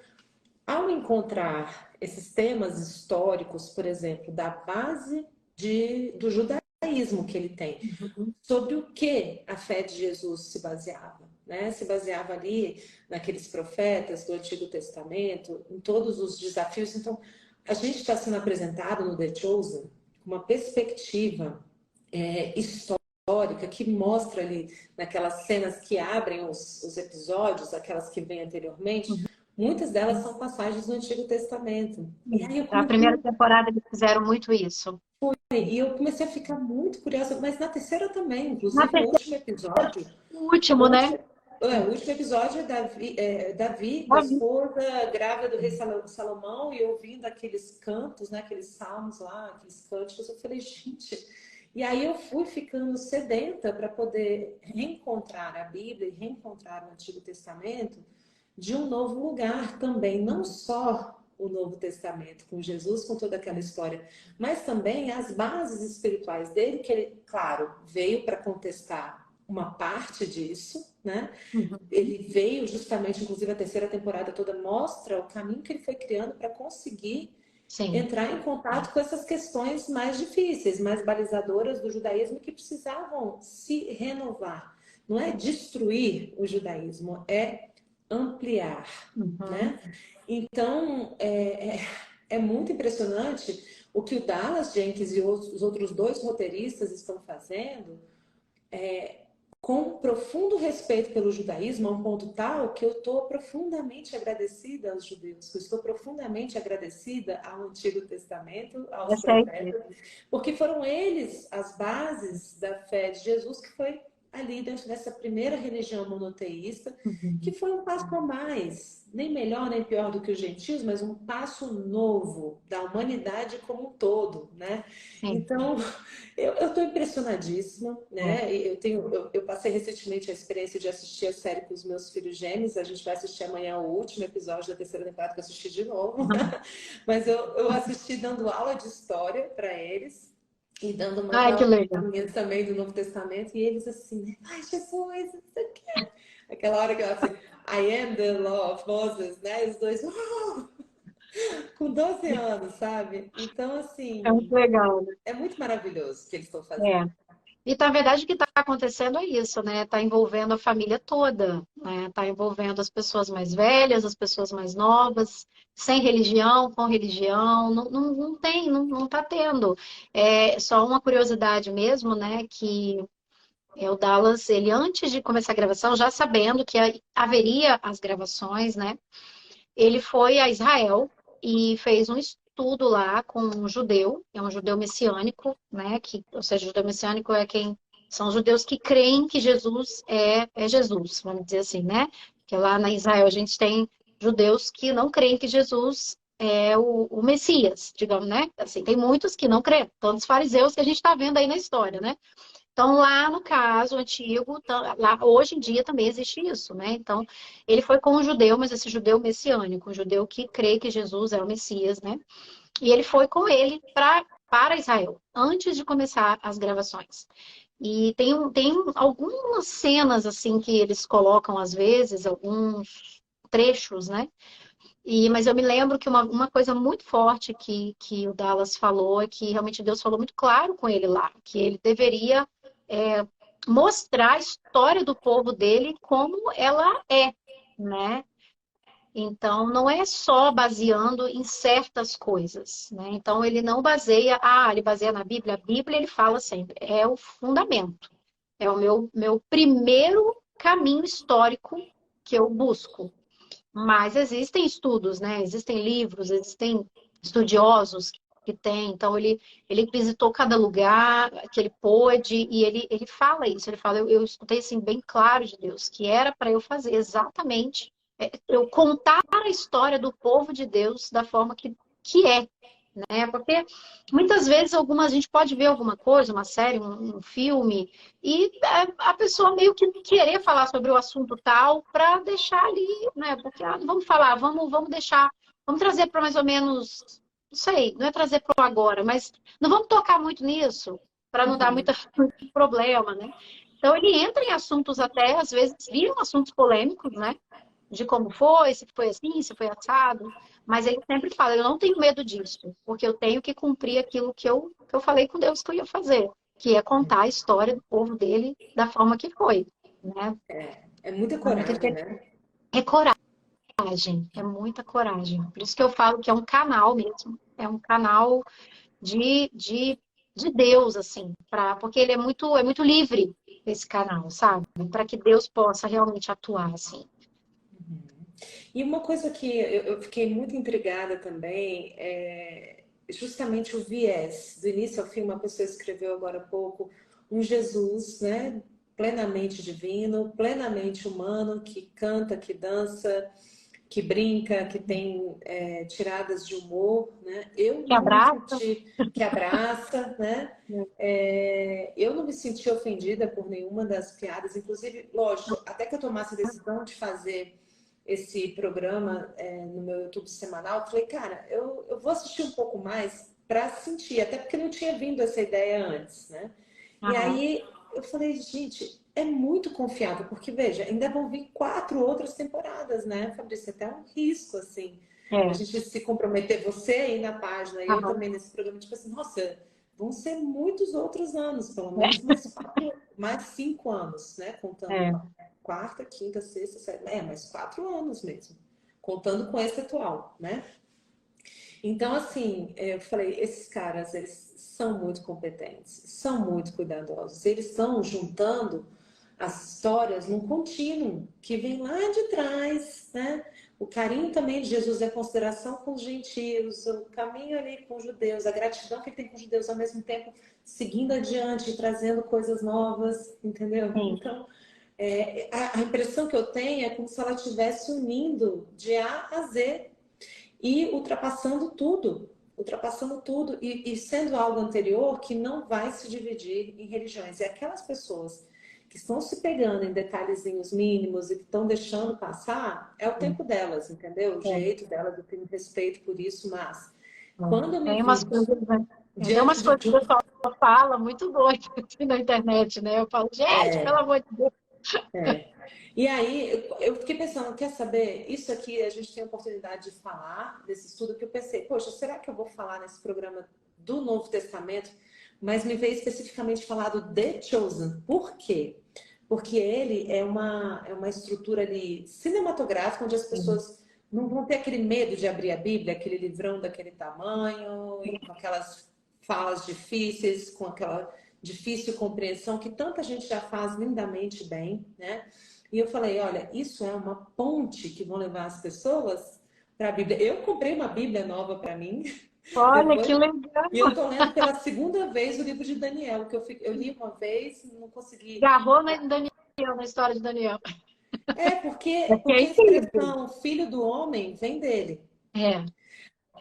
ao encontrar esses temas históricos, por exemplo, da base do judaísmo que ele tem, sobre o que a fé de Jesus se baseava, né? Se baseava ali naqueles profetas do Antigo Testamento, em todos os desafios. Então, a gente está sendo apresentado no The Chosen uma perspectiva histórica que mostra ali naquelas cenas que abrem os episódios, aquelas que vêm anteriormente, muitas delas são passagens do Antigo Testamento. E aí eu A comecei primeira temporada eles fizeram muito isso. a ficar muito curiosa, mas na terceira também, Na inclusive o terceira, último episódio, o o último, né? último, o último episódio é Davi com a Davi. esposa grávida do rei Salomão e ouvindo aqueles cantos, né, aqueles salmos lá, aqueles cânticos, eu falei, gente. E aí eu fui ficando sedenta para poder reencontrar a Bíblia e reencontrar o Antigo Testamento de um novo lugar também, não só o Novo Testamento com Jesus, com toda aquela história, mas também as bases espirituais dele, que ele, claro, veio para contestar uma parte disso, né? Ele veio justamente, inclusive a terceira temporada toda mostra o caminho que ele foi criando para conseguir Sim. entrar em contato com essas questões mais difíceis, mais balizadoras do judaísmo que precisavam se renovar. Não é destruir o judaísmo, é ampliar, Uhum. né? Então, é muito impressionante o que o Dallas Jenkins e os outros dois roteiristas estão fazendo com profundo respeito pelo judaísmo, a um ponto tal que eu estou profundamente agradecida aos judeus, que eu estou profundamente agradecida ao Antigo Testamento, aos Essa é a ideia. profetas, porque foram eles as bases da fé de Jesus, que foi ali dentro dessa primeira religião monoteísta, que foi um passo a mais, nem melhor nem pior do que os gentios, mas um passo novo da humanidade como um todo, né? Sim. Então, eu estou impressionadíssima, É. né? Eu passei recentemente a experiência de assistir a série com os meus filhos gêmeos. A gente vai assistir amanhã o último episódio da terceira temporada que eu assisti de novo. Mas eu assisti dando aula de história para eles. e dando umas Ai, que legal. aulinhas também do Novo Testamento, e eles assim, né? Ai, Jesus, isso aqui. Aquela hora que ela assim, I am the law of Moses, né? E os dois, uau! Com 12 anos, sabe? Então, É muito assim, legal, né? é muito maravilhoso o que eles estão fazendo. É. E na verdade o que está acontecendo é isso, né? Está envolvendo a família toda, né? Está envolvendo as pessoas mais velhas, as pessoas mais novas, sem religião, com religião, não tem, não está tendo. É só uma curiosidade mesmo, né? Que o Dallas, ele antes de começar a gravação, já sabendo que haveria as gravações, né? Ele foi a Israel e fez um estudo lá com um judeu, é um judeu messiânico, né? Ou seja, judeu messiânico é quem são os judeus que creem que Jesus é Jesus, vamos dizer assim, né? Porque lá na Israel a gente tem judeus que não creem que Jesus é o Messias, digamos, né? Assim, tem muitos que não creem, tantos fariseus que a gente está vendo aí na história, né? Então, lá no caso antigo, lá, hoje em dia também existe isso, né? Então, ele foi com um judeu, mas esse judeu messiânico, um judeu que crê que Jesus é o Messias, né? E ele foi com ele para Israel, antes de começar as gravações. E tem algumas cenas, assim, que eles colocam às vezes, alguns trechos, né? Mas eu me lembro que uma coisa muito forte que o Dallas falou é que realmente Deus falou muito claro com ele lá, que ele deveria é, mostrar a história do povo dele como ela é, né? Então, não é só baseando em certas coisas, né? Então, ele não baseia, ele baseia na Bíblia. A Bíblia, ele fala sempre, é o fundamento. É o meu primeiro caminho histórico que eu busco. Mas existem estudos, né? Existem livros, existem estudiosos que têm. Então, ele visitou cada lugar que ele pôde e ele fala isso. Ele fala, eu escutei assim bem claro de Deus, que era para eu fazer exatamente, eu contar a história do povo de Deus da forma que é, né? Porque muitas vezes a gente pode ver alguma coisa, uma série, um filme, e a pessoa meio que querer falar sobre o assunto tal para deixar ali, né? Porque não vamos falar, vamos deixar, vamos trazer para mais ou menos, não sei, não é trazer para agora, mas não vamos tocar muito nisso para não dar Uhum. muito problema, né? Então ele entra em assuntos até, às vezes, viram assuntos polêmicos, né? De como foi, se foi assim, se foi assado. Mas ele sempre fala, eu não tenho medo disso, porque eu tenho que cumprir aquilo que eu falei com Deus que eu ia fazer, que é contar a história do povo dele da forma que foi, né? É muita É muita, coragem, né? é coragem, é muita coragem. Por isso que eu falo que é um canal mesmo, é um canal de, de, de Deus, assim, porque ele é muito livre, esse canal, sabe? Para que Deus possa realmente atuar, assim. E uma coisa que eu fiquei muito intrigada também é justamente o viés. Do início ao fim, uma pessoa escreveu agora há pouco um Jesus, né? Plenamente divino, plenamente humano, que canta, que dança, que brinca, que tem tiradas de humor, né? Eu Que não me abraça. senti, que abraça, né? Eu não me senti ofendida por nenhuma das piadas, inclusive, lógico, até que eu tomasse a decisão de fazer esse programa no meu YouTube semanal, eu falei, cara, eu vou assistir um pouco mais para sentir, até porque não tinha vindo essa ideia antes, né? E Aham. aí eu falei, gente, é muito confiável, porque veja, ainda vão vir 4 outras temporadas, né, Fabrício? Até um risco, assim, a É. gente se comprometer, você aí na página, e eu Aham. também nesse programa, tipo assim, nossa, vão ser muitos outros anos, pelo menos É. mais 4, mais 5 anos, né, contando É. quarta, quinta, sexta, sétima, mais 4 anos mesmo, contando com esse atual, né? Então, assim, eu falei, esses caras, eles são muito competentes, são muito cuidadosos, eles estão juntando as histórias num contínuo que vem lá de trás, né? O carinho também de Jesus, a consideração com os gentios, o caminho ali com os judeus, a gratidão que ele tem com os judeus, ao mesmo tempo seguindo adiante, trazendo coisas novas, entendeu? Sim. Então, a impressão que eu tenho é como se ela estivesse unindo de A a Z e ultrapassando tudo e sendo algo anterior que não vai se dividir em religiões. E aquelas pessoas que estão se pegando em detalhezinhos mínimos e que estão deixando passar, é o tempo delas, entendeu? O É. jeito delas, eu tenho respeito por isso, mas É. quando eu me Tem umas vi coisas, né? Tem umas diante coisas de que o um. pessoal fala muito doido assim, na internet, né? Eu falo, gente, pelo É, amor de Deus. é. E aí eu fiquei pensando, quer saber? Isso aqui a gente tem a oportunidade de falar desse estudo, que eu pensei, poxa, será que eu vou falar nesse programa do Novo Testamento? Mas me veio especificamente falar do The Chosen. Por quê? Porque ele é uma estrutura ali cinematográfica onde as pessoas não vão ter aquele medo de abrir a Bíblia, aquele livrão daquele tamanho, e com aquelas falas difíceis, com aquela difícil compreensão que tanta gente já faz lindamente bem, né? E eu falei, olha, isso é uma ponte que vão levar as pessoas para a Bíblia. Eu comprei uma Bíblia nova para mim, Olha que depois, legal. e eu estou lendo pela segunda vez o livro de Daniel, que eu li uma vez, não consegui. Agarrou na Daniel, na história de Daniel. É, Porque é porque a incrível. expressão filho do homem vem dele. É,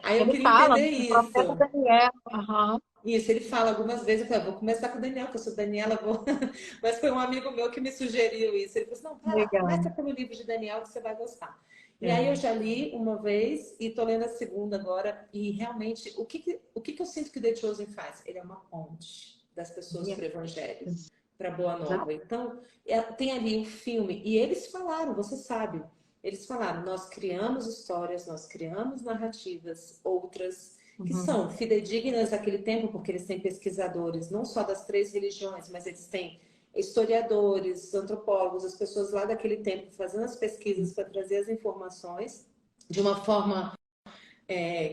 Aí eu ele queria fala, entender né, o profeta isso. Daniel. Aham, Isso, ele fala algumas vezes, eu falei, vou começar com o Daniel, que eu sou Daniela, vou... mas foi um amigo meu que me sugeriu isso. Ele falou assim, não, vai lá, começa legal. pelo livro de Daniel que você vai gostar. E aí eu É. já li uma vez e tô lendo a segunda agora, e realmente, o que eu sinto que The Chosen faz? Ele é uma ponte das pessoas para o Evangelho, para a Boa Nova. Exato. Então, tem ali o filme, e eles falaram, você sabe, eles falaram, nós criamos histórias, nós criamos narrativas, outras que Uhum. são fidedignas daquele tempo, porque eles têm pesquisadores, não só das três religiões, mas eles têm historiadores, antropólogos, as pessoas lá daquele tempo fazendo as pesquisas para trazer as informações de uma forma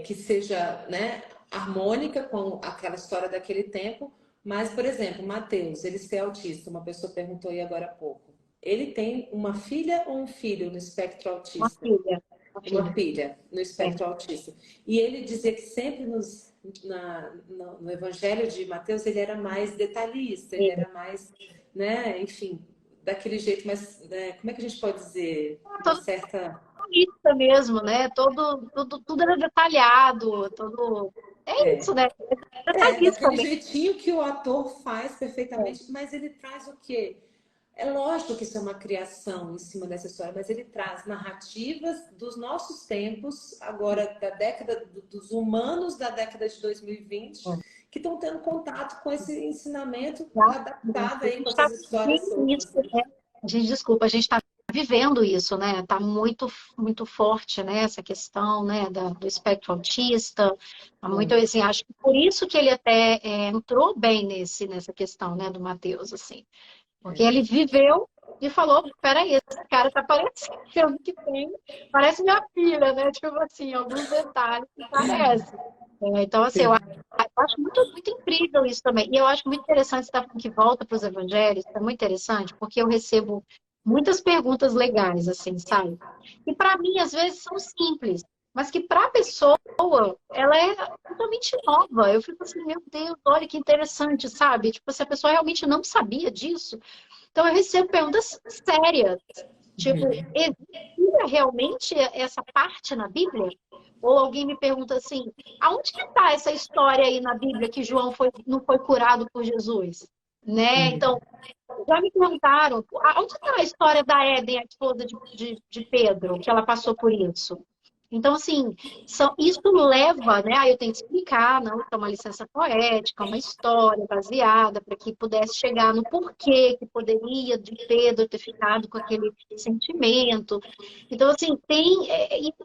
que seja, né, harmônica com aquela história daquele tempo. Mas, por exemplo, Mateus, ele ser autista, uma pessoa perguntou aí agora há pouco. Ele tem uma filha ou um filho no espectro Uma autista? filha. Uma Uma filha. filha no É. espectro autista. E ele dizia que sempre no Evangelho de Mateus ele era mais detalhista, ele É. era mais, né, enfim, daquele jeito, mas né, como é que a gente pode dizer? Uma Todo certa. lista mesmo, né? Tudo era detalhado, todo. É isso, É, né? Detalhista daquele mesmo. jeitinho que o ator faz perfeitamente, mas ele traz o quê? É lógico que isso é uma criação em cima dessa história, mas ele traz narrativas dos nossos tempos, agora da década dos humanos da década de 2020, que estão tendo contato com esse ensinamento adaptado A aí com gente está essas histórias vivendo isso, soltas, né? né? Desculpa, a gente está vivendo isso, né? Está muito, muito forte, né? Essa questão, né? Do espectro autista. Tá muito, Muito. assim, acho que por isso que ele até entrou bem nessa questão, né? Do Matheus, assim. Porque ele viveu e falou, peraí, esse cara tá parecendo que tem, parece minha filha, né? Tipo assim, alguns detalhes que parece. Então, assim, eu Sim. acho muito, muito incrível isso também. E eu acho muito interessante você estar falando que volta para os evangelhos, é muito interessante, porque eu recebo muitas perguntas legais, assim, sabe? E para mim, às vezes, são simples, mas que para a pessoa, ela é totalmente nova. Eu fico assim, meu Deus, olha que interessante, sabe? Tipo, se a pessoa realmente não sabia disso. Então, eu recebo perguntas sérias, tipo, existe realmente essa parte na Bíblia? Ou alguém me pergunta assim, aonde que está essa história aí na Bíblia que João não foi curado por Jesus? Né? Então, já me perguntaram, aonde está a história da Éden, a esposa de Pedro, que ela passou por isso? Então, assim, isso leva, né? Aí eu tenho que explicar, não, que é uma licença poética, uma história baseada, para que pudesse chegar no porquê que poderia de Pedro ter ficado com aquele sentimento. Então, assim,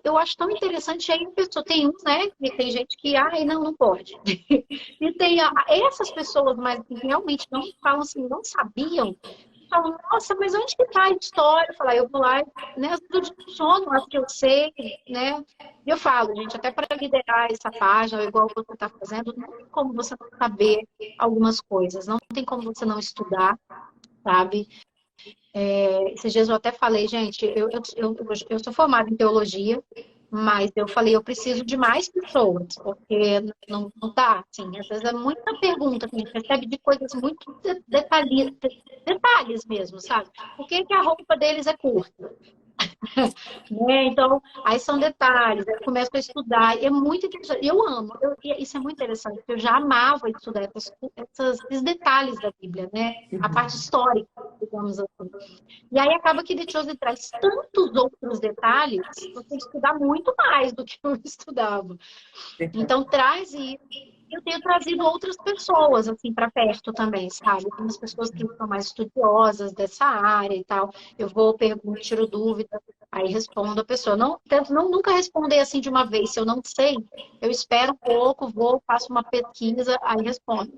eu acho tão interessante, aí a pessoa, tem uns, né, que tem gente que, ai, não, não pode. E tem essas pessoas, mas que realmente não falam assim, não sabiam, falam, nossa, mas onde que está a história? Eu falo, eu vou lá, né, às vezes eu adiciono as que eu sei, né? E eu falo, gente, até para liderar essa página, igual você está fazendo, não tem como você não saber algumas coisas, não tem como você não estudar, sabe? Esses dias eu até falei, gente, eu sou formada em teologia, mas eu falei, eu preciso de mais pessoas, porque não dá, assim, às vezes é muita pergunta que a gente recebe de coisas muito detalhes mesmo, sabe? Por que que a roupa deles é curta? Né? Então, aí são detalhes, aí eu começo a estudar, e é muito interessante, eu amo, e isso é muito interessante, porque eu já amava estudar esses detalhes da Bíblia, né? A parte histórica, digamos assim. E aí acaba que The Chosen traz tantos outros detalhes, você tem que estudar muito mais do que eu estudava. Então traz isso. eu tenho trazido outras pessoas, assim, para perto também, sabe? Tem umas pessoas que são mais estudiosas dessa área e tal. Eu vou, pergunto, tiro dúvida, aí respondo a pessoa. Não, tento não, nunca responder assim de uma vez. Se eu não sei, eu espero um pouco, vou, faço uma pesquisa, aí respondo.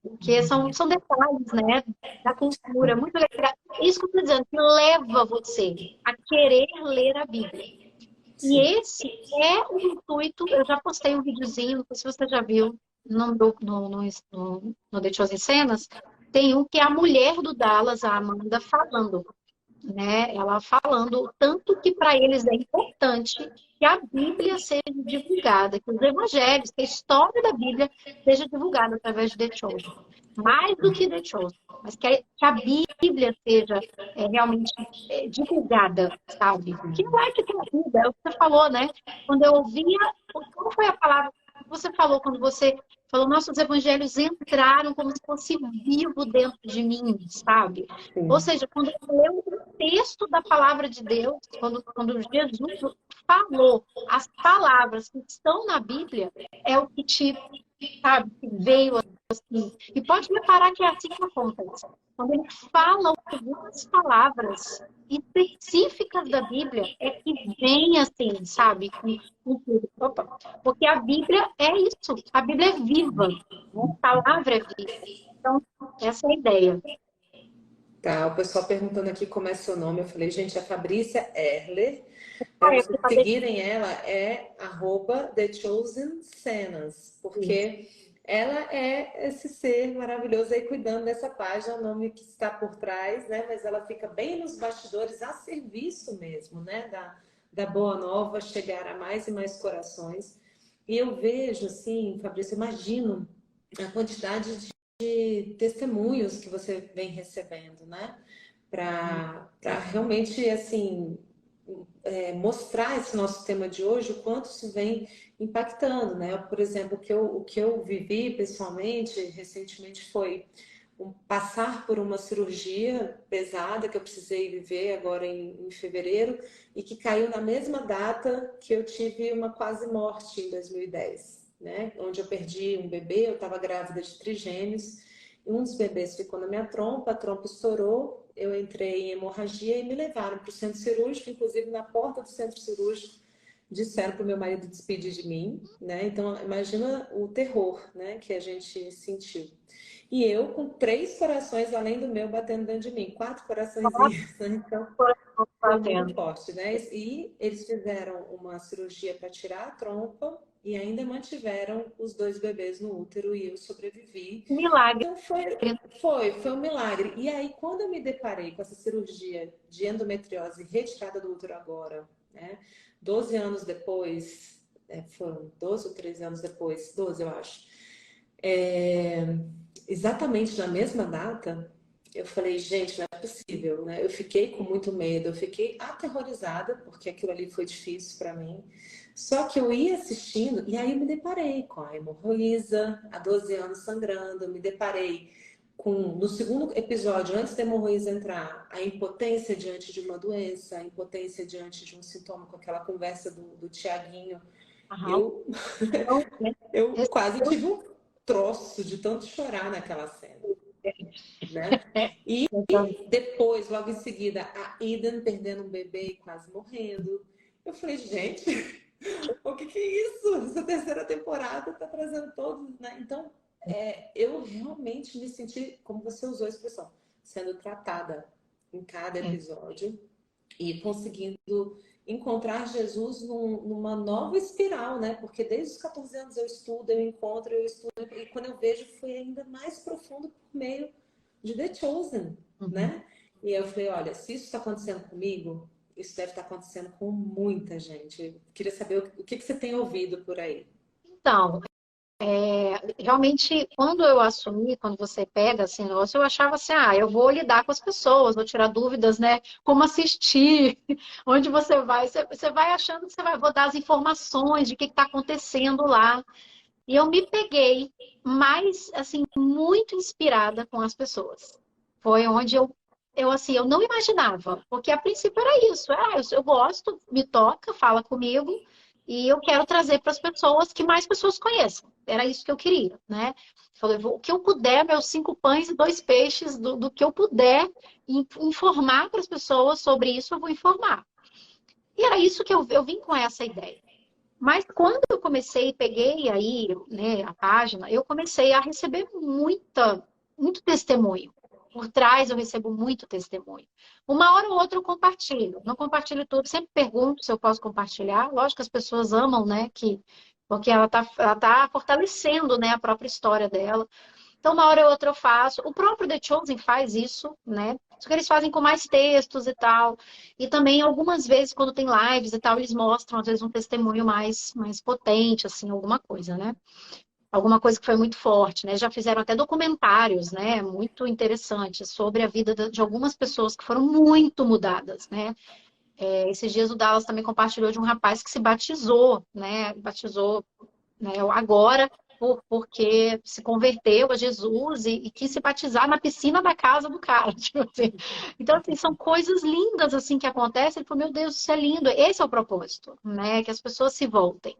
Porque são detalhes, né, da cultura, muito legal. Isso que eu estou dizendo, que leva você a querer ler a Bíblia. Sim. E esse é o intuito. Eu já postei um videozinho, não sei se você já viu no The Chosen Cenas. Tem um que é a mulher do Dallas, a Amanda, falando, né? Ela falando o tanto que para eles é importante que a Bíblia seja divulgada, que os evangelhos, que a história da Bíblia seja divulgada através de The Chosen. Mais do que The Chosen, mas que a Bíblia seja realmente divulgada, sabe? Que não é que tem a Bíblia, é o que você falou, né? Quando eu ouvia, qual foi a palavra que você falou quando você falou, nossos evangelhos entraram como se fosse vivo dentro de mim, sabe? Ou Sim. seja, quando eu leio o texto da palavra de Deus, quando Jesus falou as palavras que estão na Bíblia, é o que te, sabe, que veio assim. E pode reparar que é assim que acontece. Quando ele fala algumas palavras específicas da Bíblia, é que vem assim, sabe? Opa. Porque a Bíblia é isso. A Bíblia é viva. A palavra é viva. Então, essa é a ideia. Tá, o pessoal perguntando aqui como é seu nome. Eu falei, gente, a Fabrícia Erler. Para Ah, eu vocês vou fazer seguirem ela, é @TheChosenCenas, isso. porque ela é esse ser maravilhoso aí cuidando dessa página, o nome que está por trás, né? Mas ela fica bem nos bastidores, a serviço mesmo, né? Da Boa Nova chegar a mais e mais corações. E eu vejo, assim, Fabrício, imagino a quantidade de testemunhos que você vem recebendo, né? Para realmente, assim, mostrar esse nosso tema de hoje, o quanto isso vem impactando, né? Por exemplo, o que eu vivi pessoalmente, recentemente, foi passar por uma cirurgia pesada que eu precisei viver agora em fevereiro e que caiu na mesma data que eu tive uma quase morte em 2010, né? Onde eu perdi um bebê, eu estava grávida de trigêmeos, e um dos bebês ficou na minha trompa, a trompa estourou, eu entrei em hemorragia e me levaram para o centro cirúrgico, inclusive na porta do centro cirúrgico disseram para o meu marido despedir de mim, né? Então imagina o terror, né, que a gente sentiu. E eu com 3 corações além do meu batendo dentro de mim, 4 coraçõezinhos, né? Então foi muito Fazendo. forte, né? E eles fizeram uma cirurgia para tirar a trompa e ainda mantiveram os 2 bebês no útero e eu sobrevivi. Milagre. Então foi um milagre. E aí, quando eu me deparei com essa cirurgia de endometriose retirada do útero agora, né? 12 anos depois, foram 12 ou 13 anos depois, 12 eu acho. É, exatamente na mesma data, eu falei, gente, não é possível, né? Eu fiquei com muito medo, eu fiquei aterrorizada, porque aquilo ali foi difícil para mim. Só que eu ia assistindo e aí eu me deparei com a hemorroísa, há 12 anos sangrando, eu me deparei com, no segundo episódio, antes da hemorroísa entrar, a impotência diante de uma doença, a impotência diante de um sintoma, com aquela conversa do Tiaguinho. Aham. Eu, Então, eu quase tive um troço de tanto chorar naquela cena, né? E depois, logo em seguida, a Eden perdendo um bebê e quase morrendo. Eu falei, gente, o que é isso? Essa terceira temporada tá trazendo todos, né? Então, eu realmente me senti, como você usou a expressão, sendo tratada em cada episódio e conseguindo encontrar Jesus numa nova espiral, né? Porque desde os 14 anos eu encontro, eu estudo, e quando eu vejo foi ainda mais profundo por meio de The Chosen, Uhum. né? E eu falei, olha, se isso está acontecendo comigo, isso deve estar acontecendo com muita gente. Eu queria saber o que você tem ouvido por aí. Então, realmente, quando eu assumi, quando você pega assim, negócio, eu achava assim, eu vou lidar com as pessoas, vou tirar dúvidas, né? Como assistir, onde você vai achando que vou dar as informações de o que está acontecendo lá. E eu me peguei mais, assim, muito inspirada com as pessoas. Foi onde assim, eu não imaginava, porque a princípio era isso. Eu gosto, me toca, fala comigo, e eu quero trazer para as pessoas que mais pessoas conheçam. Era isso que eu queria, né? Falei, o que eu puder, meus 5 pães e 2 peixes, do que eu puder informar para as pessoas sobre isso, eu vou informar. E era isso que eu vim com essa ideia. Mas quando eu comecei, peguei aí, né, a página, eu comecei a receber muito testemunho. Por trás eu recebo muito testemunho. Uma hora ou outra eu compartilho. Não compartilho tudo, sempre pergunto se eu posso compartilhar. Lógico que as pessoas amam, né? Porque ela tá fortalecendo, né, a própria história dela. Então, uma hora ou outra eu faço. O próprio The Chosen faz isso, né? Só que eles fazem com mais textos e tal. E também, algumas vezes, quando tem lives e tal, eles mostram, às vezes, um testemunho mais potente, assim, alguma coisa, né? Alguma coisa que foi muito forte, né? Já fizeram até documentários, né? Muito interessantes sobre a vida de algumas pessoas que foram muito mudadas, né? Esses dias o Dallas também compartilhou de um rapaz que se batizou, né? Batizou, né, agora, porque se converteu a Jesus e quis se batizar na piscina da casa do cara. Tipo assim. Então, assim, são coisas lindas assim que acontecem. Ele falou, meu Deus, isso é lindo. Esse é o propósito, né? Que as pessoas se voltem.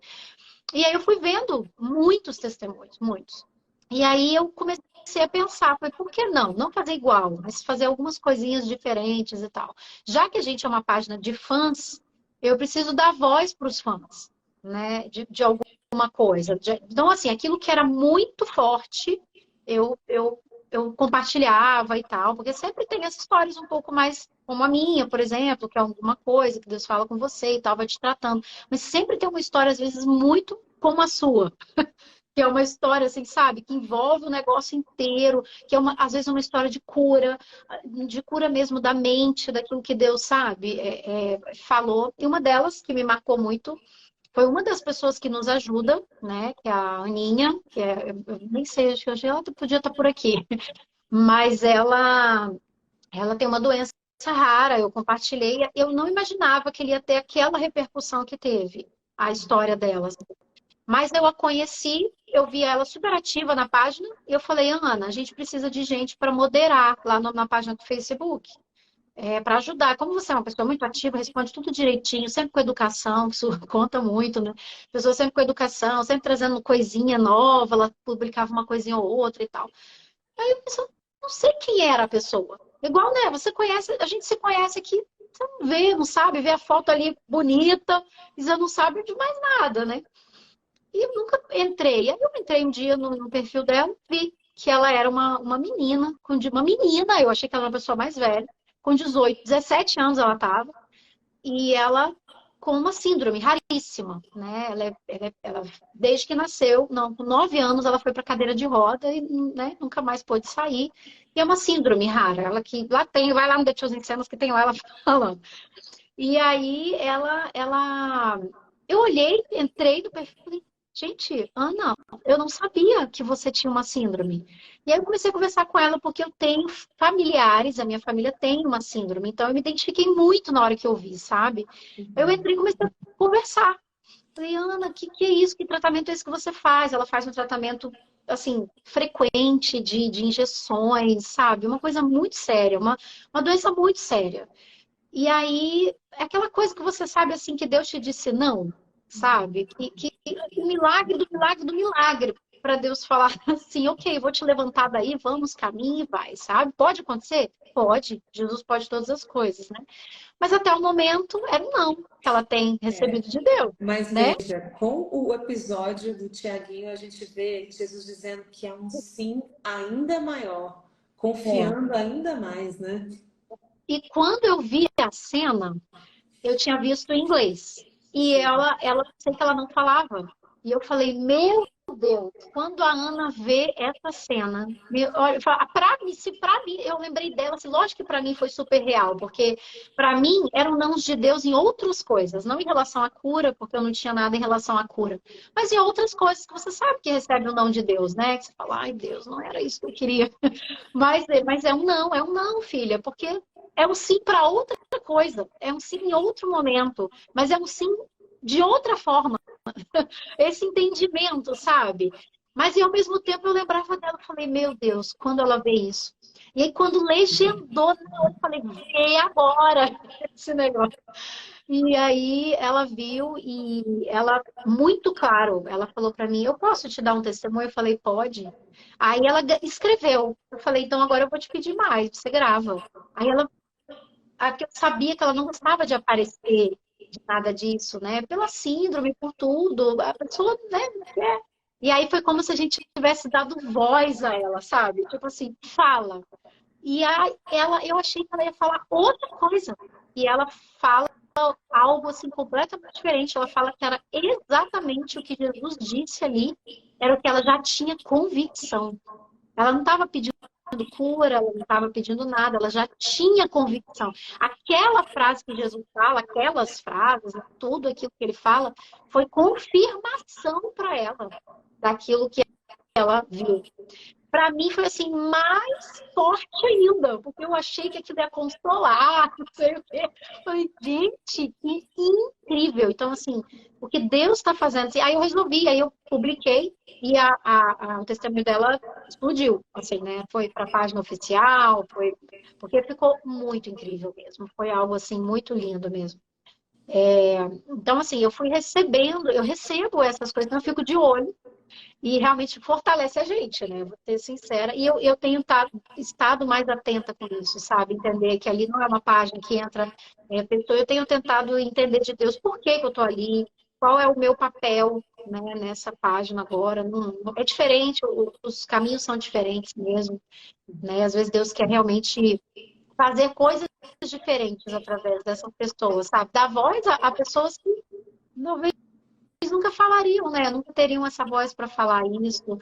E aí eu fui vendo muitos testemunhos, muitos. E aí eu comecei a pensar, falei, por que não? Não fazer igual, mas fazer algumas coisinhas diferentes e tal. Já que a gente é uma página de fãs, eu preciso dar voz para os fãs, né? De alguma coisa. Então, assim, aquilo que era muito forte, eu, eu, eu compartilhava e tal, porque sempre tem essas histórias um pouco mais, como a minha, por exemplo, que é alguma coisa que Deus fala com você e tal, vai te tratando. Mas sempre tem uma história, às vezes, muito como a sua. Que é uma história, assim, sabe? Que envolve o negócio inteiro, que é, às vezes, uma história de cura mesmo da mente, daquilo que Deus, sabe, falou. E uma delas, que me marcou muito, foi uma das pessoas que nos ajuda, né? Que é a Aninha, eu nem sei, acho que hoje ela podia estar por aqui, mas ela tem uma doença rara, eu compartilhei, eu não imaginava que ele ia ter aquela repercussão que teve, a história dela. Mas eu a conheci, eu vi ela super ativa na página, e eu falei, Ana, a gente precisa de gente para moderar lá na página do Facebook, para ajudar. Como você é uma pessoa muito ativa, responde tudo direitinho, sempre com educação, isso conta muito, né? Pessoa sempre com educação, sempre trazendo coisinha nova, ela publicava uma coisinha ou outra e tal. Aí eu pensei, não sei quem era a pessoa. Igual, né? Você conhece, a gente se conhece aqui, você não vê, não sabe, vê a foto ali bonita, e você não sabe de mais nada, né? E eu nunca entrei. Aí eu entrei um dia no perfil dela, vi que ela era uma menina, uma menina, eu achei que ela era uma pessoa mais velha, com 18, 17 anos ela estava, e ela com uma síndrome raríssima, né? Desde que nasceu, não, com 9 anos ela foi para cadeira de roda e, né, nunca mais pôde sair. E é uma síndrome rara, ela que lá tem, vai lá no The Chosen Cenas que tem lá ela falando. E aí eu olhei, entrei no perfil e falei, gente, Ana, eu não sabia que você tinha uma síndrome. E aí eu comecei a conversar com ela porque eu tenho familiares, a minha família tem uma síndrome, então eu me identifiquei muito na hora que eu vi, sabe? Eu entrei e comecei a conversar. Falei, Ana, que é isso? Que tratamento é esse que você faz? Ela faz um tratamento, assim, frequente de injeções, sabe? Uma coisa muito séria, uma doença muito séria. E aí, é aquela coisa que você sabe assim que Deus te disse não, sabe? Que o milagre do milagre do milagre para Deus falar assim, ok, vou te levantar daí, vamos, caminhe e vai, sabe? Pode acontecer? Pode. Jesus pode todas as coisas, né? Mas até o momento era um não que ela tem recebido de Deus, Mas né? veja, com o episódio do Tiaguinho, a gente vê Jesus dizendo que é um sim ainda maior, É. confiando ainda mais, né? E quando eu vi a cena, eu tinha visto em inglês. E Sim. ela sei que ela não falava. E eu falei, meu Deus, quando a Ana vê essa cena, olha, pra mim, se para mim, eu lembrei dela, assim, lógico que para mim foi super real, porque para mim eram nãos de Deus em outras coisas, não em relação à cura, porque eu não tinha nada em relação à cura, mas em outras coisas que você sabe que recebe o não de Deus, né? Que você fala, ai Deus, não era isso que eu queria. Mas é um não, filha, porque é um sim para outra coisa, é um sim em outro momento, mas é um sim de outra forma, esse entendimento, sabe? Mas e ao mesmo tempo eu lembrava dela, eu falei, meu Deus, quando ela vê isso. E aí quando legendou, eu falei, vê agora esse negócio. E aí ela viu e ela, muito claro, ela falou para mim, eu posso te dar um testemunho? Eu falei, pode. Aí ela escreveu. Eu falei, então agora eu vou te pedir mais, você grava. Aí ela, eu sabia que ela não gostava de aparecer de nada disso, né? Pela síndrome, por tudo. A pessoa, né, não quer. E aí foi como se a gente tivesse dado voz a ela, sabe? Tipo assim, fala. E aí ela, eu achei que ela ia falar outra coisa. E ela fala algo assim completamente diferente. Ela fala que era exatamente o que Jesus disse ali, era o que ela já tinha convicção. Ela não estava pedindo cura, ela não estava pedindo nada, ela já tinha convicção. Aquela frase que Jesus fala, aquelas frases, tudo aquilo que ele fala, foi confirmação para ela daquilo que ela viu. Para mim foi assim, mais forte ainda, porque eu achei que aquilo ia consolar, não sei o quê. Falei, gente, que incrível. Então, assim, o que Deus está fazendo. Assim, aí eu resolvi, aí eu publiquei e o testemunho dela explodiu, assim, né? Foi para a página oficial, foi porque ficou muito incrível mesmo. Foi algo assim muito lindo mesmo. Então, assim, eu fui recebendo, eu recebo essas coisas, então eu fico de olho. E realmente fortalece a gente, né? Vou ser sincera. E eu tenho estado mais atenta com isso, sabe? Entender que ali não é uma página que entra. Eu tenho tentado entender de Deus por que que eu estou ali, qual é o meu papel, né, nessa página agora. É diferente, os caminhos são diferentes mesmo, né? Às vezes Deus quer realmente fazer coisas diferentes através dessas pessoas, sabe? Dar voz a pessoas que talvez nunca falariam, né? Nunca teriam essa voz para falar isso.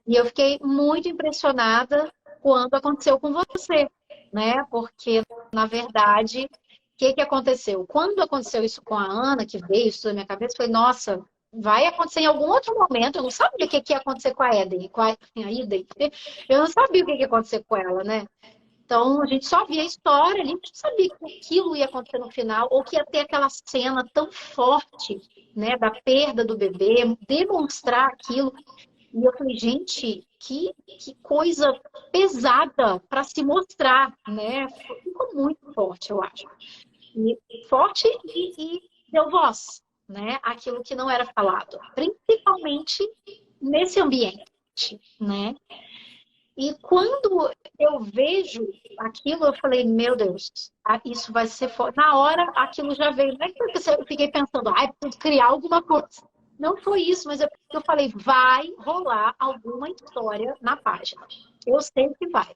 E eu fiquei muito impressionada quando aconteceu com você, né? Porque, na verdade, o que que aconteceu? Quando aconteceu isso com a Ana, que veio isso na minha cabeça, eu falei, nossa, vai acontecer em algum outro momento. Eu não sabia o que que ia acontecer com a Eden, com a Eden. Eu não sabia o que que ia acontecer com ela, né? Então, a gente só via a história, a gente não sabia que aquilo ia acontecer no final, ou que ia ter aquela cena tão forte, né, da perda do bebê, demonstrar aquilo. E eu falei, gente, que coisa pesada para se mostrar, né? Ficou muito forte, eu acho. E forte e deu voz, né? Aquilo que não era falado, principalmente nesse ambiente, né? E quando eu vejo aquilo, eu falei, meu Deus, isso vai ser forte. Na hora, aquilo já veio. Não é que eu fiquei pensando, ai, preciso criar alguma coisa. Não foi isso, mas eu falei, vai rolar alguma história na página. Eu sei que vai.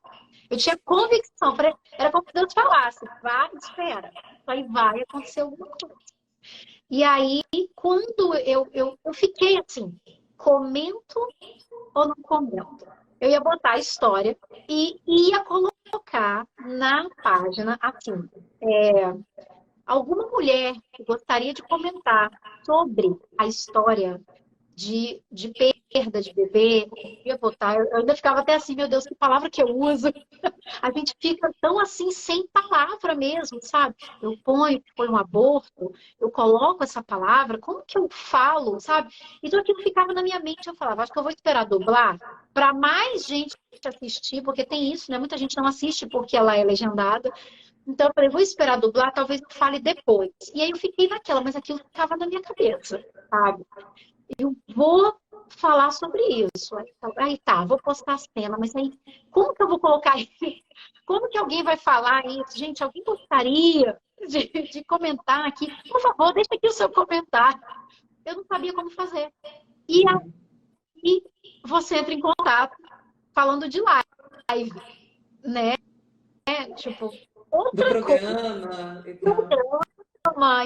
Eu tinha convicção, era como se Deus falasse, vai, espera. Aí vai acontecer alguma coisa. E aí, quando eu fiquei assim, comento ou não comento? Eu ia botar a história e ia colocar na página assim, alguma mulher que gostaria de comentar sobre a história de perda de bebê, eu ia botar, eu ainda ficava até assim, meu Deus, que palavra que eu uso. A gente fica tão assim, sem palavra mesmo, sabe? Eu ponho que foi um aborto, eu coloco essa palavra, como que eu falo, sabe? Então aquilo ficava na minha mente, eu falava, acho que eu vou esperar dublar para mais gente assistir, porque tem isso, né? Muita gente não assiste porque ela é legendada. Então eu falei, vou esperar dublar, talvez eu fale depois. E aí eu fiquei naquela, mas aquilo ficava na minha cabeça, sabe? Eu vou falar sobre isso. Aí tá, vou postar a cena, mas aí como que eu vou colocar isso? Como que alguém vai falar isso? Gente, alguém gostaria de comentar aqui? Por favor, deixa aqui o seu comentário. Eu não sabia como fazer. E aí você entra em contato falando de live, né? Tipo, Do outra coisa. programa e tal.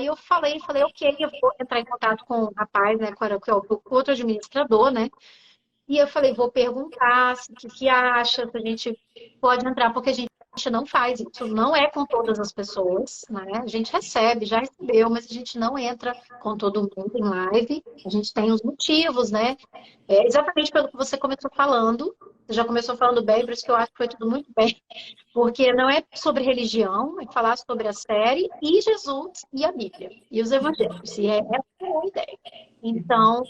E eu falei, ok, eu vou entrar em contato com o rapaz, né, que é o outro administrador, né? E eu falei, vou perguntar o que acha, se a gente pode entrar, porque a gente não faz isso, não é com todas as pessoas, né? A gente recebe, já recebeu, mas a gente não entra com todo mundo em live. A gente tem os motivos, né? Exatamente pelo que você começou falando. Você já começou falando bem, por isso que eu acho que foi tudo muito bem. Porque não é sobre religião, é falar sobre a série e Jesus e a Bíblia e os evangelhos. E essa é a ideia. Então,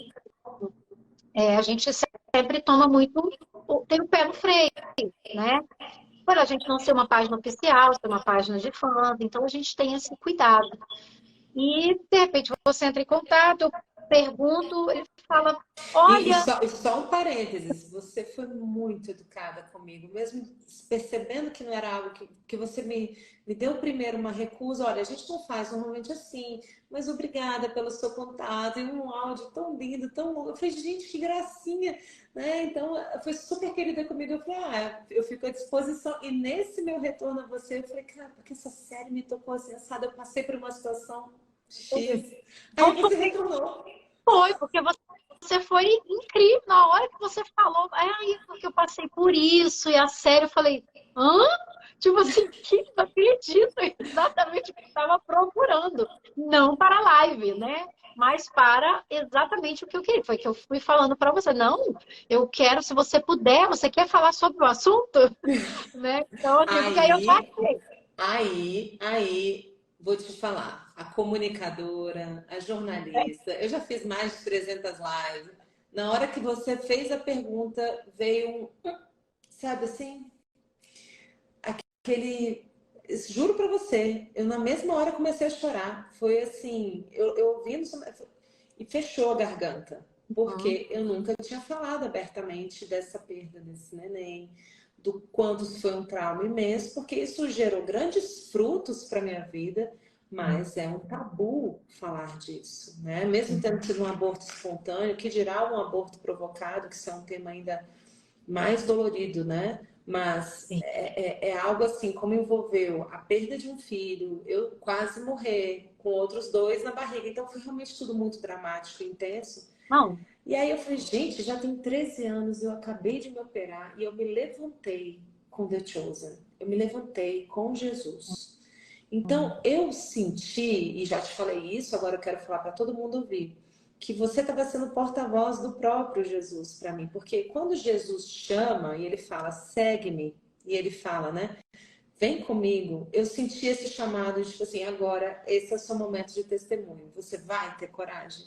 a gente sempre toma muito, tem o pé no freio, né? Para a gente não ser uma página oficial, ser uma página de fãs, então a gente tem esse cuidado. E, de repente, você entra em contato, eu pergunto, ele fala, E olha, só um parênteses, você foi muito educada comigo, mesmo percebendo que não era algo que você me deu primeiro uma recusa, olha, a gente não faz normalmente assim, mas obrigada pelo seu contato, e um áudio tão lindo, tão longo. Eu falei, gente, que gracinha, né? Então, foi super querida comigo, eu falei, eu fico à disposição. E nesse meu retorno a você, eu falei, cara, porque essa série me tocou assim, assada, eu passei por uma situação X. Aí não você retornou. foi, porque você foi incrível. Na hora que você falou, aí porque eu passei por isso, e a sério, eu falei, hã? Tipo assim, que não acredito, é exatamente o que eu estava procurando. Não para a live, né? Mas para exatamente o que eu queria. Foi que eu fui falando para você, não, eu quero, se você puder, você quer falar sobre o assunto, né? Então, assim, porque aí eu Aí passei. Vou te falar, a comunicadora, a jornalista, eu já fiz mais de 300 lives. Na hora que você fez a pergunta, veio sabe assim, aquele. Juro pra você, eu na mesma hora comecei a chorar. Foi assim, eu ouvindo e fechou a garganta, Uhum. porque eu nunca tinha falado abertamente dessa perda desse neném, do quanto isso foi um trauma imenso, porque isso gerou grandes frutos para minha vida, mas é um tabu falar disso, né? Mesmo tendo sido um aborto espontâneo, que dirá um aborto provocado, que isso é um tema ainda mais dolorido, né? Mas Sim. é algo assim, como envolveu a perda de um filho, eu quase morrer, com outros dois na barriga. Então foi realmente tudo muito dramático e intenso. Não, E aí eu falei, gente, já tem 13 anos, eu acabei de me operar e eu me levantei com The Chosen. Eu me levantei com Jesus. Então eu senti, e já te falei isso, agora eu quero falar para todo mundo ouvir, que você estava sendo porta-voz do próprio Jesus para mim, porque quando Jesus chama e ele fala, segue-me, e ele fala, né? Vem comigo. Eu senti esse chamado de tipo assim, agora esse é o seu momento de testemunho. Você vai ter coragem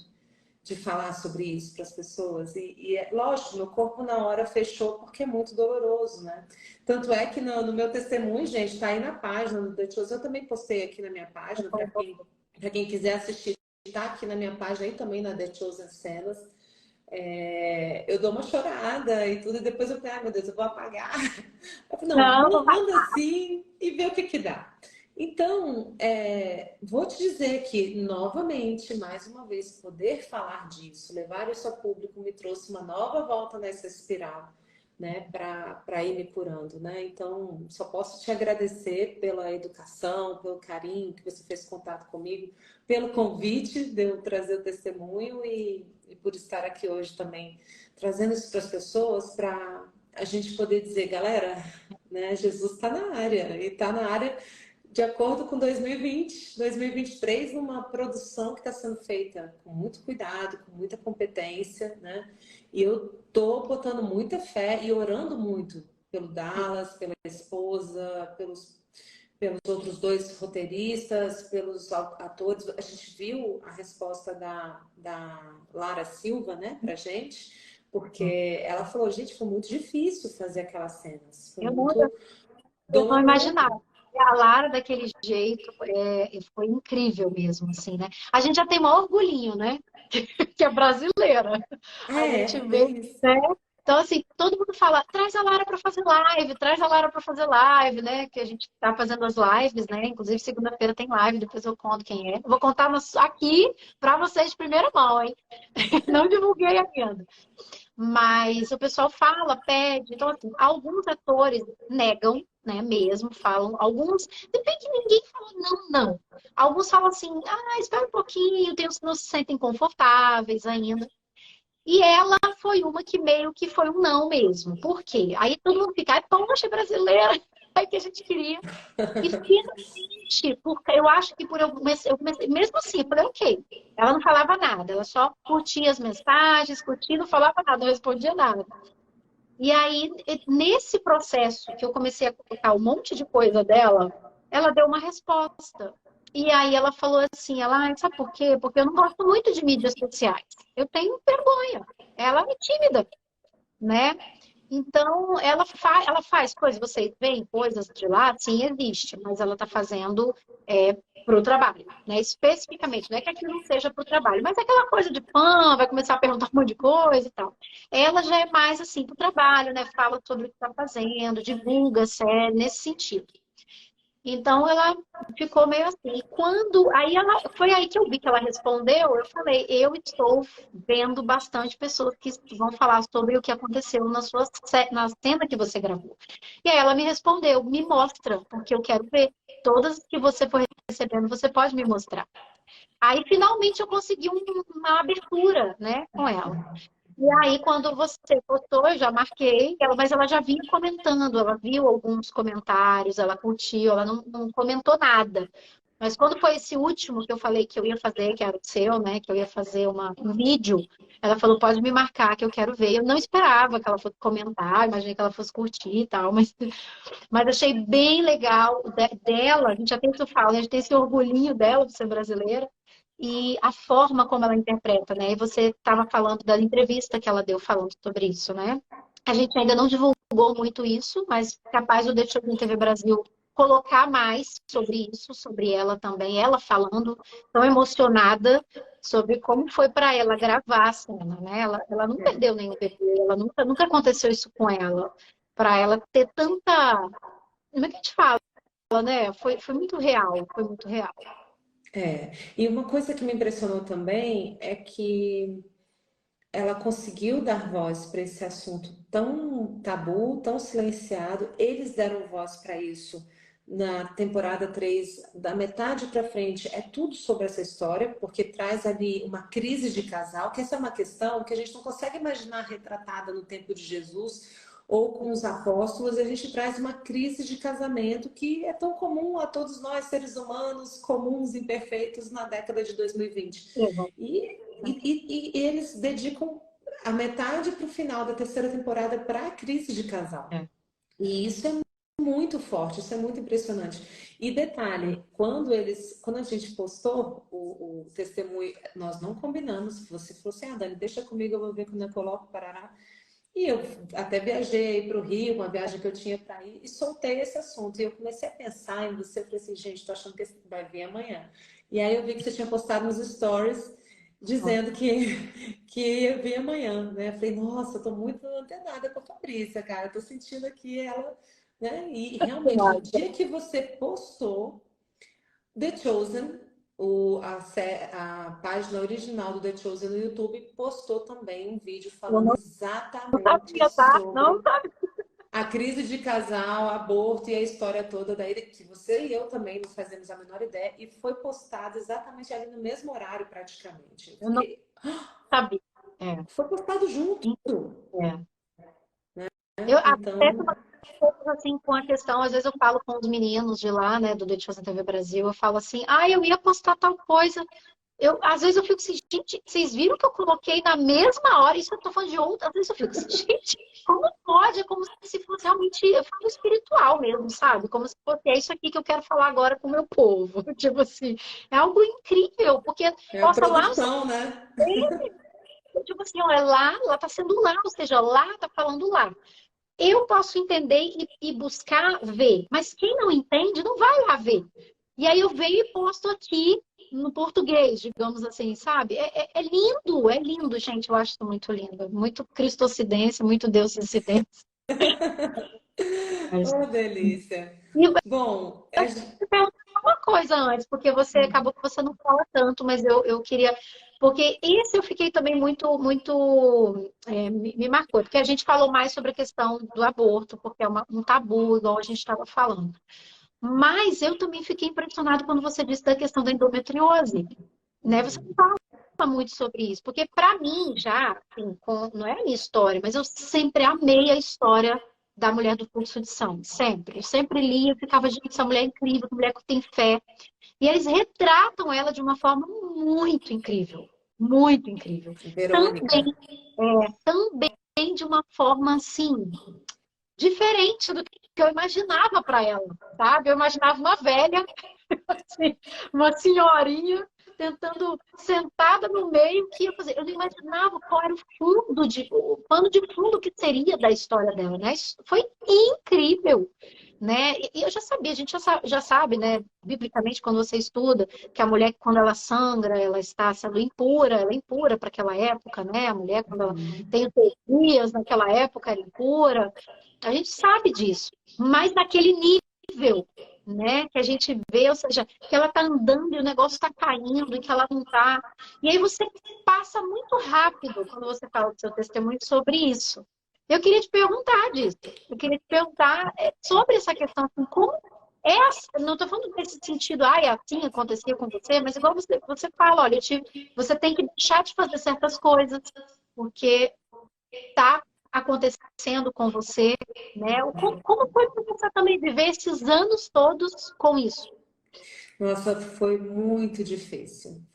de falar sobre isso para as pessoas. E é lógico, meu corpo na hora fechou porque é muito doloroso, né? Tanto é que no meu testemunho, gente, está aí na página do The Chosen. Eu também postei aqui na minha página, para quem quiser assistir, está aqui na minha página e também na The Chosen Cenas. Eu dou uma chorada e tudo, e depois eu falei, ai meu Deus, eu vou apagar. Eu falei, não, não, não vai. manda assim e vê o que que dá. Então, vou te dizer que, novamente, mais uma vez, poder falar disso, levar isso a público, me trouxe uma nova volta nessa espiral, né, para ir me curando, né? Então, só posso te agradecer pela educação, pelo carinho que você fez contato comigo, pelo convite de eu trazer o testemunho e por estar aqui hoje também, trazendo isso para as pessoas, para a gente poder dizer, galera, né, Jesus está na área, e está na área de acordo com 2020, 2023, uma produção que está sendo feita com muito cuidado, com muita competência, né? E eu tô botando muita fé e orando muito pelo Dallas, pela esposa, pelos outros dois roteiristas, pelos atores. A gente viu a resposta da Lara Silva, né, pra gente, porque ela falou, gente, foi muito difícil fazer aquelas cenas, foi Eu não, muito eu não imaginava. doloroso. A Lara, daquele jeito, foi incrível mesmo, assim, né? A gente já tem maior orgulhinho, né? Que é brasileira. A gente vê, Bem isso. né? Então, assim, todo mundo fala, traz a Lara para fazer live, traz a Lara para fazer live, né? Que a gente tá fazendo as lives, né? Inclusive, segunda-feira tem live, depois eu conto quem é. Eu vou contar aqui para vocês de primeira mão, hein? Não divulguei ainda. Mas o pessoal fala, pede. Então, assim, alguns atores negam, né, mesmo, falam. Alguns, depende que ninguém fala não, não. Alguns falam assim, espera um pouquinho, tem uns que não se sentem confortáveis ainda. E ela foi uma que meio que foi um não mesmo. Por quê? Aí todo mundo fica, poxa, brasileira, é que a gente queria. E finalmente, porque eu acho que por eu comecei, mesmo assim, eu falei, ok. Ela não falava nada, ela só curtia as mensagens, curtia, não falava nada, não respondia nada. E aí, nesse processo que eu comecei a colocar um monte de coisa dela, ela deu uma resposta. E aí ela falou assim, sabe por quê? Porque eu não gosto muito de mídias sociais. Eu tenho vergonha. Ela é tímida, né? Então, ela faz coisas, vocês veem coisas de lá? Sim, existe, mas ela está fazendo para o trabalho, né? Especificamente, não é que aquilo não seja para o trabalho, mas é aquela coisa de fã, vai começar a perguntar um monte de coisa e tal. Ela já é mais assim para o trabalho, né? Fala sobre o que está fazendo, divulga, série, nesse sentido. Então ela ficou meio assim. E quando aí ela foi aí que eu vi que ela respondeu, eu falei, eu estou vendo bastante pessoas que vão falar sobre o que aconteceu na cena que você gravou. E aí ela me respondeu, me mostra, porque eu quero ver. Todas que você for recebendo, você pode me mostrar. Aí finalmente eu consegui uma abertura, né, com ela. E aí, quando você postou, eu já marquei, mas ela já vinha comentando, ela viu alguns comentários, ela curtiu, ela não comentou nada. Mas quando foi esse último que eu falei que eu ia fazer, que era o seu, né, que eu ia fazer um vídeo, ela falou, pode me marcar que eu quero ver. Eu não esperava que ela fosse comentar, imaginei que ela fosse curtir e tal, mas achei bem legal dela, a gente já tem isso fala, né, a gente tem esse orgulhinho dela de ser brasileira, e a forma como ela interpreta, né? E você estava falando da entrevista que ela deu falando sobre isso, né? A gente ainda não divulgou muito isso, mas capaz o Deixa Eu TV Brasil colocar mais sobre isso, sobre ela também, ela falando tão emocionada sobre como foi para ela gravar a cena, né? Ela não perdeu nenhum bebê, ela nunca aconteceu isso com ela. Para ela ter tanta. Como é que a gente fala, né? Foi muito real, foi muito real. E uma coisa que me impressionou também é que ela conseguiu dar voz para esse assunto tão tabu, tão silenciado. Eles deram voz para isso na temporada 3 da metade para frente. É tudo sobre essa história, porque traz ali uma crise de casal, que essa é uma questão que a gente não consegue imaginar retratada no tempo de Jesus ou com os apóstolos. A gente traz uma crise de casamento que é tão comum a todos nós, seres humanos, comuns, imperfeitos, na década de 2020. E eles dedicam a metade para o final da terceira temporada para a crise de casal. E isso é muito forte, isso é muito impressionante. E detalhe, quando a gente postou o testemunho, nós não combinamos. Você falou assim, Dani, deixa comigo, eu vou ver quando eu coloco Parará. E eu até viajei para o Rio, uma viagem que eu tinha para ir, e soltei esse assunto. E eu comecei a pensar em você, eu falei assim, gente, tô achando que vai vir amanhã. E aí eu vi que você tinha postado nos stories dizendo que ia vir amanhã, né? Eu falei, nossa, eu tô muito antenada com a Fabrícia, cara. Eu tô sentindo aqui ela, né? E realmente, no dia que você postou The Chosen, a página original do The Chosen no YouTube postou também um vídeo Eu falando não exatamente sabia, tá? Não sobre sabia. a crise de casal, aborto e a história toda daí, que você e eu também não fazemos a menor ideia, e foi postado exatamente ali no mesmo horário, praticamente. Eu Eu não fiquei, sabia. É, foi postado junto, é. né? Eu até Então, assim com a questão, às vezes eu falo com os meninos de lá, né, do Deixa Eu TV Brasil, eu falo assim, eu ia postar tal coisa. Às vezes eu fico assim, gente, vocês viram que eu coloquei na mesma hora, isso eu tô falando de ontem, às vezes eu fico assim, gente, como pode? É como se fosse realmente, eu falo espiritual mesmo, sabe? Como se fosse, é isso aqui que eu quero falar agora com o meu povo. Tipo assim, é algo incrível, porque é a posta lá, produção, né? tipo assim, ó, lá tá sendo lá, ou seja, lá tá falando lá. Eu posso entender e buscar ver, mas quem não entende não vai lá ver. E aí eu venho e posto aqui no português, digamos assim, sabe? É lindo, gente. Eu acho isso muito lindo. Muito cristocidência, muito Deuscidência. Mas... Oh, delícia. E Bom, eu queria te perguntar uma coisa antes, porque você acabou que você não fala tanto, mas eu queria. Porque esse eu fiquei também muito. Me marcou, porque a gente falou mais sobre a questão do aborto, porque é um tabu, igual a gente estava falando. Mas eu também fiquei impressionado quando você disse da questão da endometriose, né? Você não fala muito sobre isso, porque para mim já, assim, não é a minha história, mas eu sempre amei a história da mulher do fluxo de sangue, sempre. Eu sempre li, eu ficava, gente, essa mulher é incrível, essa mulher que tem fé. E eles retratam ela de uma forma muito incrível, muito incrível. Verônica. Também, também de uma forma assim diferente do que eu imaginava para ela, sabe? Eu imaginava uma velha, assim, uma senhorinha, tentando, sentada no meio, que ia fazer. Eu não imaginava qual era o pano de fundo que seria da história dela, né? Isso foi incrível, né? E eu já sabia, a gente já sabe, né? Biblicamente, quando você estuda, que a mulher, quando ela sangra, ela está sendo impura, ela é impura para aquela época, né? A mulher, quando ela tem os seus dias, naquela época, era impura. A gente sabe disso, mas naquele nível, né, que a gente vê, ou seja, que ela tá andando e o negócio está caindo e que ela não tá. E aí você passa muito rápido quando você fala do seu testemunho sobre isso. Eu queria te perguntar disso. Eu queria te perguntar sobre essa questão, assim, como é, não estou falando nesse sentido, é assim acontecia com você, mas igual você fala, olha, você tem que deixar de fazer certas coisas, porque está acontecendo com você, né? Como foi para você também viver esses anos todos com isso? Nossa, foi muito difícil,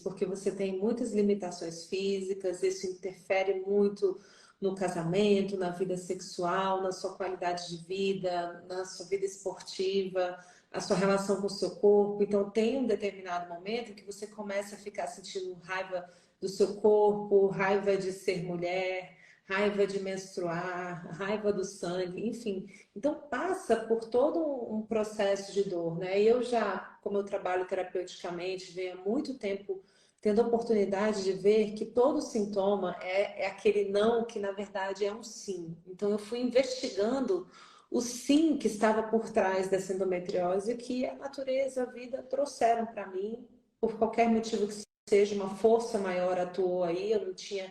porque você tem muitas limitações físicas, isso interfere muito no casamento, na vida sexual, na sua qualidade de vida, na sua vida esportiva, a sua relação com o seu corpo. Então, tem um determinado momento em que você começa a ficar sentindo raiva do seu corpo, raiva de ser mulher, raiva de menstruar, raiva do sangue, enfim. Então passa por todo um processo de dor, né? E eu já, como eu trabalho terapeuticamente, venho há muito tempo tendo a oportunidade de ver que todo sintoma é aquele não que na verdade é um sim. Então eu fui investigando o sim que estava por trás dessa endometriose que a natureza, a vida trouxeram para mim por qualquer motivo que seja, uma força maior atuou aí, eu não tinha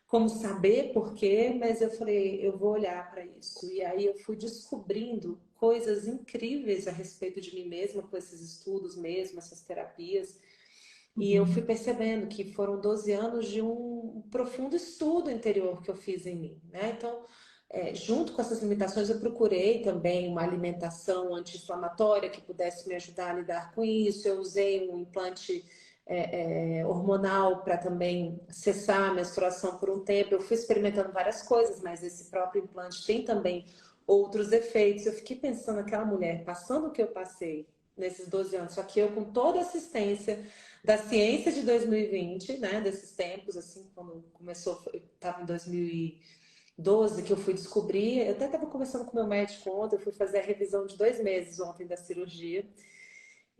como saber por quê, mas eu falei, eu vou olhar para isso. E aí eu fui descobrindo coisas incríveis a respeito de mim mesma com esses estudos mesmo, essas terapias. E eu fui percebendo que foram 12 anos de um profundo estudo interior que eu fiz em mim, né? Então, junto com essas limitações, eu procurei também uma alimentação anti-inflamatória que pudesse me ajudar a lidar com isso. Eu usei um implante hormonal para também cessar a menstruação por um tempo. Eu fui experimentando várias coisas, mas esse próprio implante tem também outros efeitos. Eu fiquei pensando, aquela mulher passando o que eu passei nesses 12 anos, só que eu com toda a assistência da ciência de 2020, né, desses tempos, assim, quando começou, estava em 2012 que eu fui descobrir, eu até estava conversando com meu médico ontem, eu fui fazer a revisão de 2 meses ontem da cirurgia,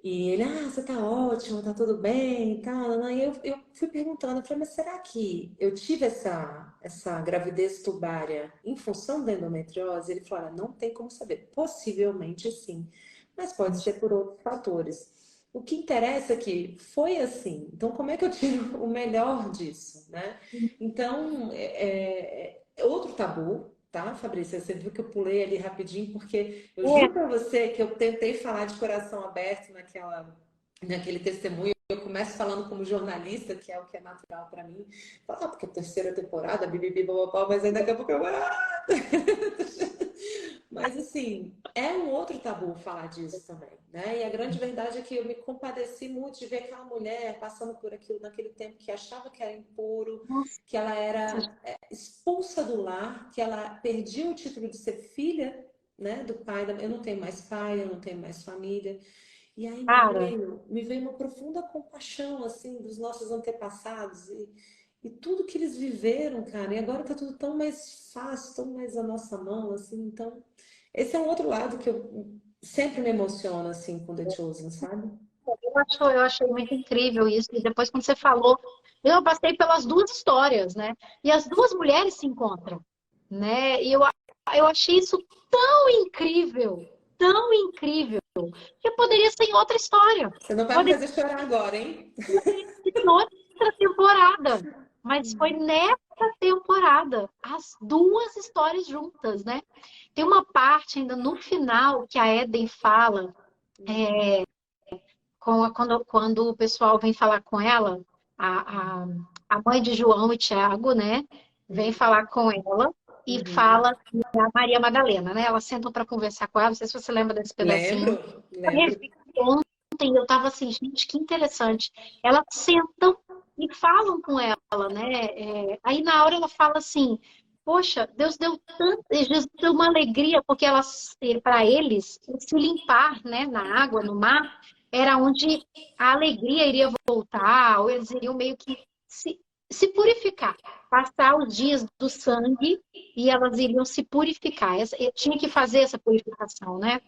e ele, você tá ótimo, tá tudo bem e tal. E eu fui perguntando, eu falei, mas será que eu tive essa gravidez tubária em função da endometriose? Ele falou, não tem como saber. Possivelmente sim, mas pode ser por outros fatores. O que interessa é que foi assim. Então, como é que eu tiro o melhor disso, né? Então, é outro tabu, tá, Fabrícia? Você viu que eu pulei ali rapidinho, porque eu juro para você que eu tentei falar de coração aberto naquele testemunho. Eu começo falando como jornalista, que é o que é natural para mim. Fala, porque é a terceira temporada, bibibi, bababá, mas aí daqui a pouco eu... Mas assim, é um outro tabu falar disso também, né? E a grande verdade é que eu me compadeci muito de ver aquela mulher passando por aquilo naquele tempo, que achava que era impuro, que ela era expulsa do lar, que ela perdia o título de ser filha, né, do pai. Eu não tenho mais pai, eu não tenho mais família. E aí Cara, me veio uma profunda compaixão, assim, dos nossos antepassados e tudo que eles viveram, cara. E agora tá tudo tão mais fácil, tão mais à nossa mão, assim. Então, esse é um outro lado que eu sempre me emociono, assim, com The Chosen, sabe? eu achei muito incrível isso. E depois, quando você falou, eu passei pelas duas histórias, né? E as duas mulheres se encontram, né? E eu achei isso tão incrível, que poderia ser em outra história. Você não vai me Poderia fazer chorar agora, hein? ser em outra temporada. Mas foi nessa temporada, as duas histórias juntas, né? Tem uma parte ainda no final que a Eden fala, quando o pessoal vem falar com ela, a, a, a mãe de João e Tiago, né? Vem falar com ela e Uhum. fala a Maria Madalena, né? Elas sentam para conversar com ela. Não sei se você lembra desse pedacinho. Lembro, Eu lembro. revi ontem, eu tava assim, gente, que interessante. Elas sentam e falam com ela, né? Aí na hora ela fala assim, poxa, Deus deu tanto, Jesus deu uma alegria, porque elas, para eles, se limpar, né, na água, no mar, era onde a alegria iria voltar, ou eles iriam meio que se purificar, passar os dias do sangue e elas iriam se purificar. Tinha que fazer essa purificação, né?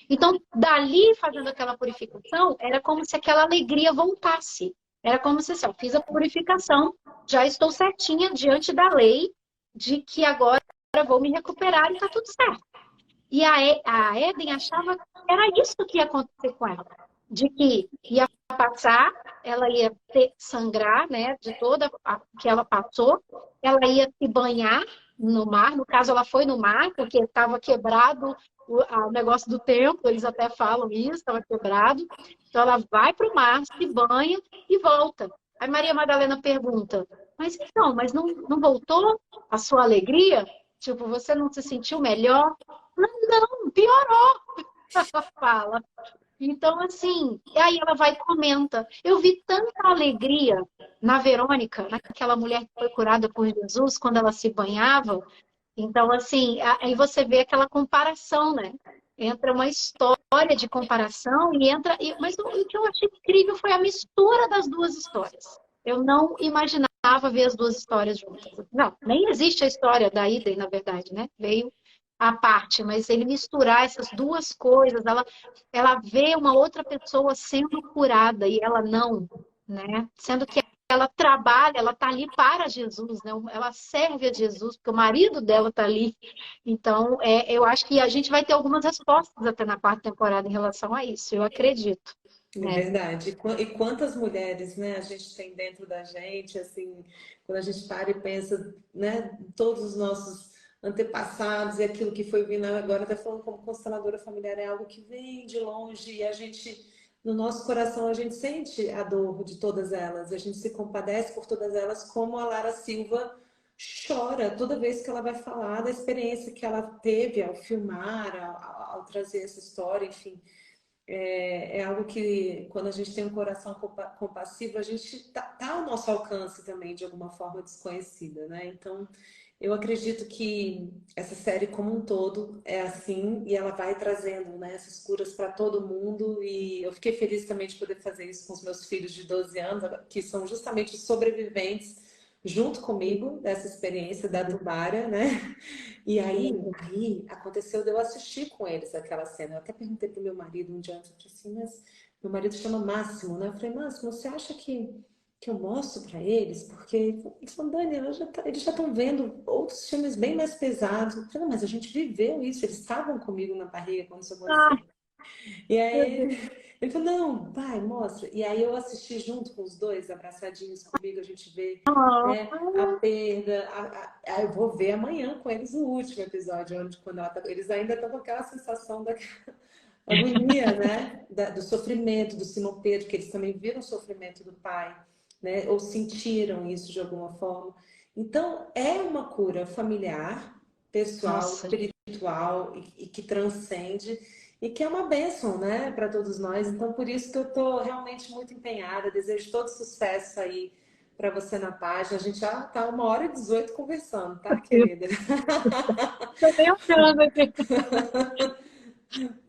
Então, dali, fazendo aquela purificação, era como se aquela alegria voltasse. Era como se assim, eu fiz a purificação, já estou certinha diante da lei de que agora vou me recuperar e está tudo certo. E a Eden achava que era isso que ia acontecer com ela. De que ia passar, ela ia sangrar, né, de toda a que ela passou, ela ia se banhar no mar, no caso ela foi no mar, porque estava quebrado o negócio do templo, eles até falam isso, estava quebrado. Então ela vai para o mar, se banha e volta. Aí Maria Madalena pergunta, mas então, mas não voltou a sua alegria? Tipo, você não se sentiu melhor? Não, piorou, fala. Então, assim, e aí ela vai e comenta. Eu vi tanta alegria na Verônica, naquela mulher que foi curada por Jesus, quando ela se banhava. Então, assim, aí você vê aquela comparação, né? Entra uma história de comparação e entra. Mas o que eu achei incrível foi a mistura das duas histórias. Eu não imaginava ver as duas histórias juntas. Não, nem existe a história da Iden, na verdade, né? Veio à parte, mas ele misturar essas duas coisas, ela vê uma outra pessoa sendo curada e ela não, né? Sendo que ela trabalha, ela está ali para Jesus, né? Ela serve a Jesus, porque o marido dela está ali. Então, eu acho que a gente vai ter algumas respostas até na quarta temporada em relação a isso, eu acredito. É Né? verdade. E quantas mulheres, né, a gente tem dentro da gente, assim, quando a gente para e pensa, né, todos os nossos antepassados e aquilo que foi vindo agora, até falando como consteladora familiar, é algo que vem de longe e a gente, no nosso coração, a gente sente a dor de todas elas, a gente se compadece por todas elas, como a Lara Silva chora toda vez que ela vai falar da experiência que ela teve ao filmar, ao trazer essa história, enfim. É algo que, quando a gente tem um coração compassivo, a gente tá ao nosso alcance também, de alguma forma desconhecida, né? Então, eu acredito que essa série como um todo é assim e ela vai trazendo, né, essas curas para todo mundo. E eu fiquei feliz também de poder fazer isso com os meus filhos de 12 anos, que são justamente os sobreviventes, junto comigo, dessa experiência da Dubara, né? E aí aconteceu de eu assistir com eles aquela cena. Eu até perguntei pro meu marido um dia antes, eu falei assim, mas meu marido chama Máximo, né? Eu falei, Máximo, você acha que eu mostro para eles? Porque eles falam, Dani, eles já estão vendo outros filmes bem mais pesados. Eu falei, não, mas a gente viveu isso, eles estavam comigo na barriga quando isso Ah, aconteceu. E meu aí Deus. ele falou, não, pai, mostra. E aí eu assisti junto com os dois, abraçadinhos comigo, a gente vê, né, a perda. Eu vou ver amanhã com eles o último episódio, onde quando eles ainda estão com aquela sensação da agonia, né, do sofrimento do Simão Pedro, que eles também viram o sofrimento do pai, né, ou sentiram isso de alguma forma. Então, é uma cura familiar, pessoal, Nossa, espiritual e que transcende e que é uma bênção, né, para todos nós. Então, por isso que eu estou realmente muito empenhada. Desejo todo sucesso aí para você na página. A gente já está 1h18 conversando, tá, eu querida? tô nem olhando aqui.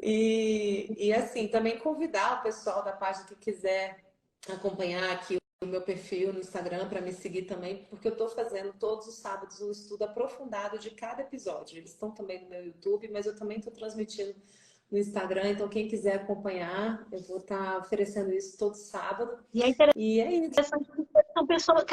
E assim, também convidar o pessoal da página que quiser acompanhar aqui o meu perfil no Instagram para me seguir também, porque eu estou fazendo todos os sábados um estudo aprofundado de cada episódio. Eles estão também no meu YouTube, mas eu também estou transmitindo no Instagram, então quem quiser acompanhar, eu vou estar oferecendo isso todo sábado. E é E é isso. interessante que são pessoas,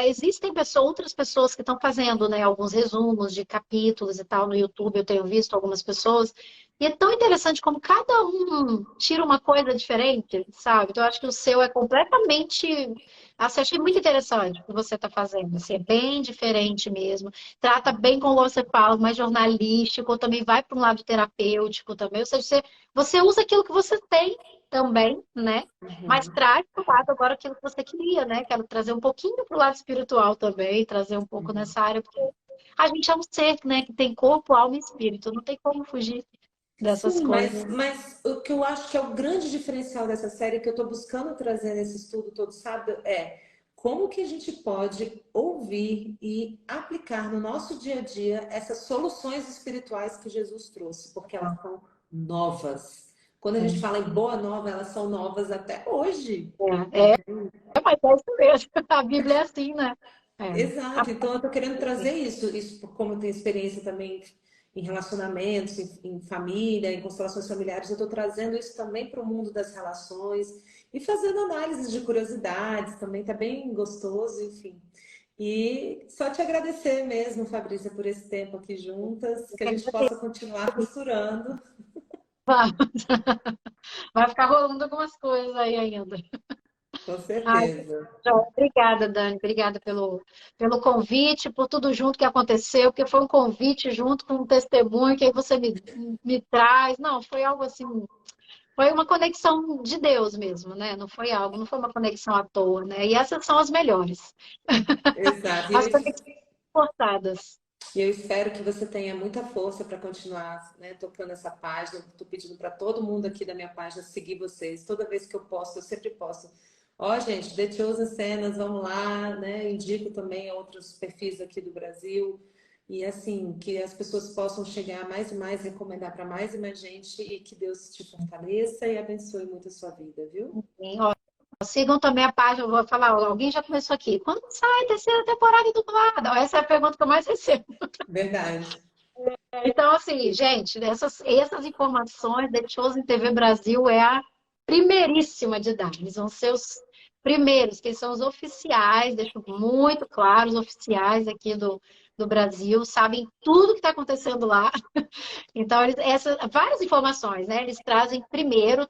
existem outras pessoas que estão fazendo, né, alguns resumos de capítulos e tal no YouTube, eu tenho visto algumas pessoas, e é tão interessante como cada um tira uma coisa diferente, sabe? Então, eu acho que o seu é completamente. Assim, achei muito interessante o que você está fazendo. Assim, é bem diferente mesmo. Trata bem como você fala, mais jornalístico, também vai para um lado terapêutico também. Ou seja, você usa aquilo que você tem também, né? Mas Uhum. traz para o lado agora aquilo que você queria, né? Quero trazer um pouquinho para o lado espiritual também, trazer um pouco Uhum. nessa área, porque a gente é um ser, né, que tem corpo, alma e espírito, não tem como fugir dessas Sim, coisas. mas o que eu acho que é o grande diferencial dessa série que eu estou buscando trazer nesse estudo todo sábado é como que a gente pode ouvir e aplicar no nosso dia a dia essas soluções espirituais que Jesus trouxe, porque elas são novas. Quando a gente fala em boa nova, elas são novas até hoje. É, mas é isso mesmo. A Bíblia é assim, né? É. Exato, então eu estou querendo trazer isso como eu tenho experiência também em relacionamentos, em família, em constelações familiares, eu estou trazendo isso também para o mundo das relações e fazendo análises de curiosidades, também está bem gostoso, enfim. E só te agradecer mesmo, Fabrícia, por esse tempo aqui juntas, que a gente possa continuar costurando. Vai ficar rolando algumas coisas aí ainda. Com Ai, certeza. obrigada, Dani. Obrigada pelo convite, por tudo junto que aconteceu, porque foi um convite junto com um testemunho que aí você me traz. Não, foi algo assim, foi uma conexão de Deus mesmo, né? Não foi uma conexão à toa, né? E essas são as melhores. Exato. As conexões forçadas. E eu espero que você tenha muita força para continuar, né, tocando essa página. Estou pedindo para todo mundo aqui da minha página seguir vocês. Toda vez que eu posto, eu sempre posto. Ó, gente, The Chosen Cenas, vamos lá, né? Indico também outros perfis aqui do Brasil. E assim, que as pessoas possam chegar mais e mais, recomendar para mais e mais gente e que Deus te fortaleça e abençoe muito a sua vida, viu? Sim, ó, sigam também a página, eu vou falar, ó, alguém já começou aqui. Quando sai a terceira temporada do Guarda? Essa é a pergunta que eu mais recebo. Verdade. Então, assim, gente, essas informações da Chosen TV Brasil é a primeiríssima de dar. Eles vão ser os primeiros, que são os oficiais, deixo muito claro, os oficiais aqui do Brasil, sabem tudo que está acontecendo lá. Então, várias informações, né? Eles trazem primeiro,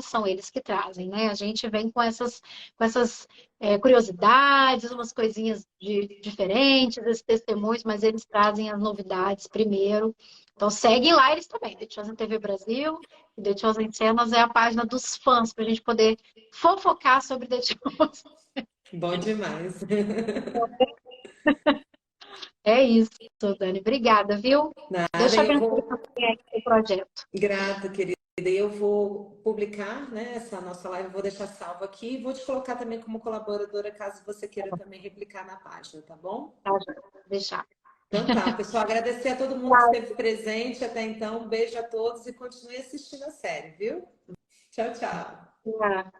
são eles que trazem, né? A gente vem com essas curiosidades, umas coisinhas diferentes, esses testemunhos, mas eles trazem as novidades primeiro. Então, seguem lá eles também. The Chosen TV Brasil e The Chosen Cenas é a página dos fãs, para a gente poder fofocar sobre The Chosen. Bom demais. É isso, Dani. Obrigada, viu? Nada, Deixa eu e eu abençoe vou. também aqui o projeto. Grata, querida. E eu vou publicar, né, essa nossa live, vou deixar salvo aqui e vou te colocar também como colaboradora, caso você queira também replicar na página, tá bom? Tá, já. Deixar. Então tá, pessoal, agradecer a todo mundo que esteve presente até então. Um beijo a todos e continue assistindo a série, viu? Tchau, tchau. Tchau.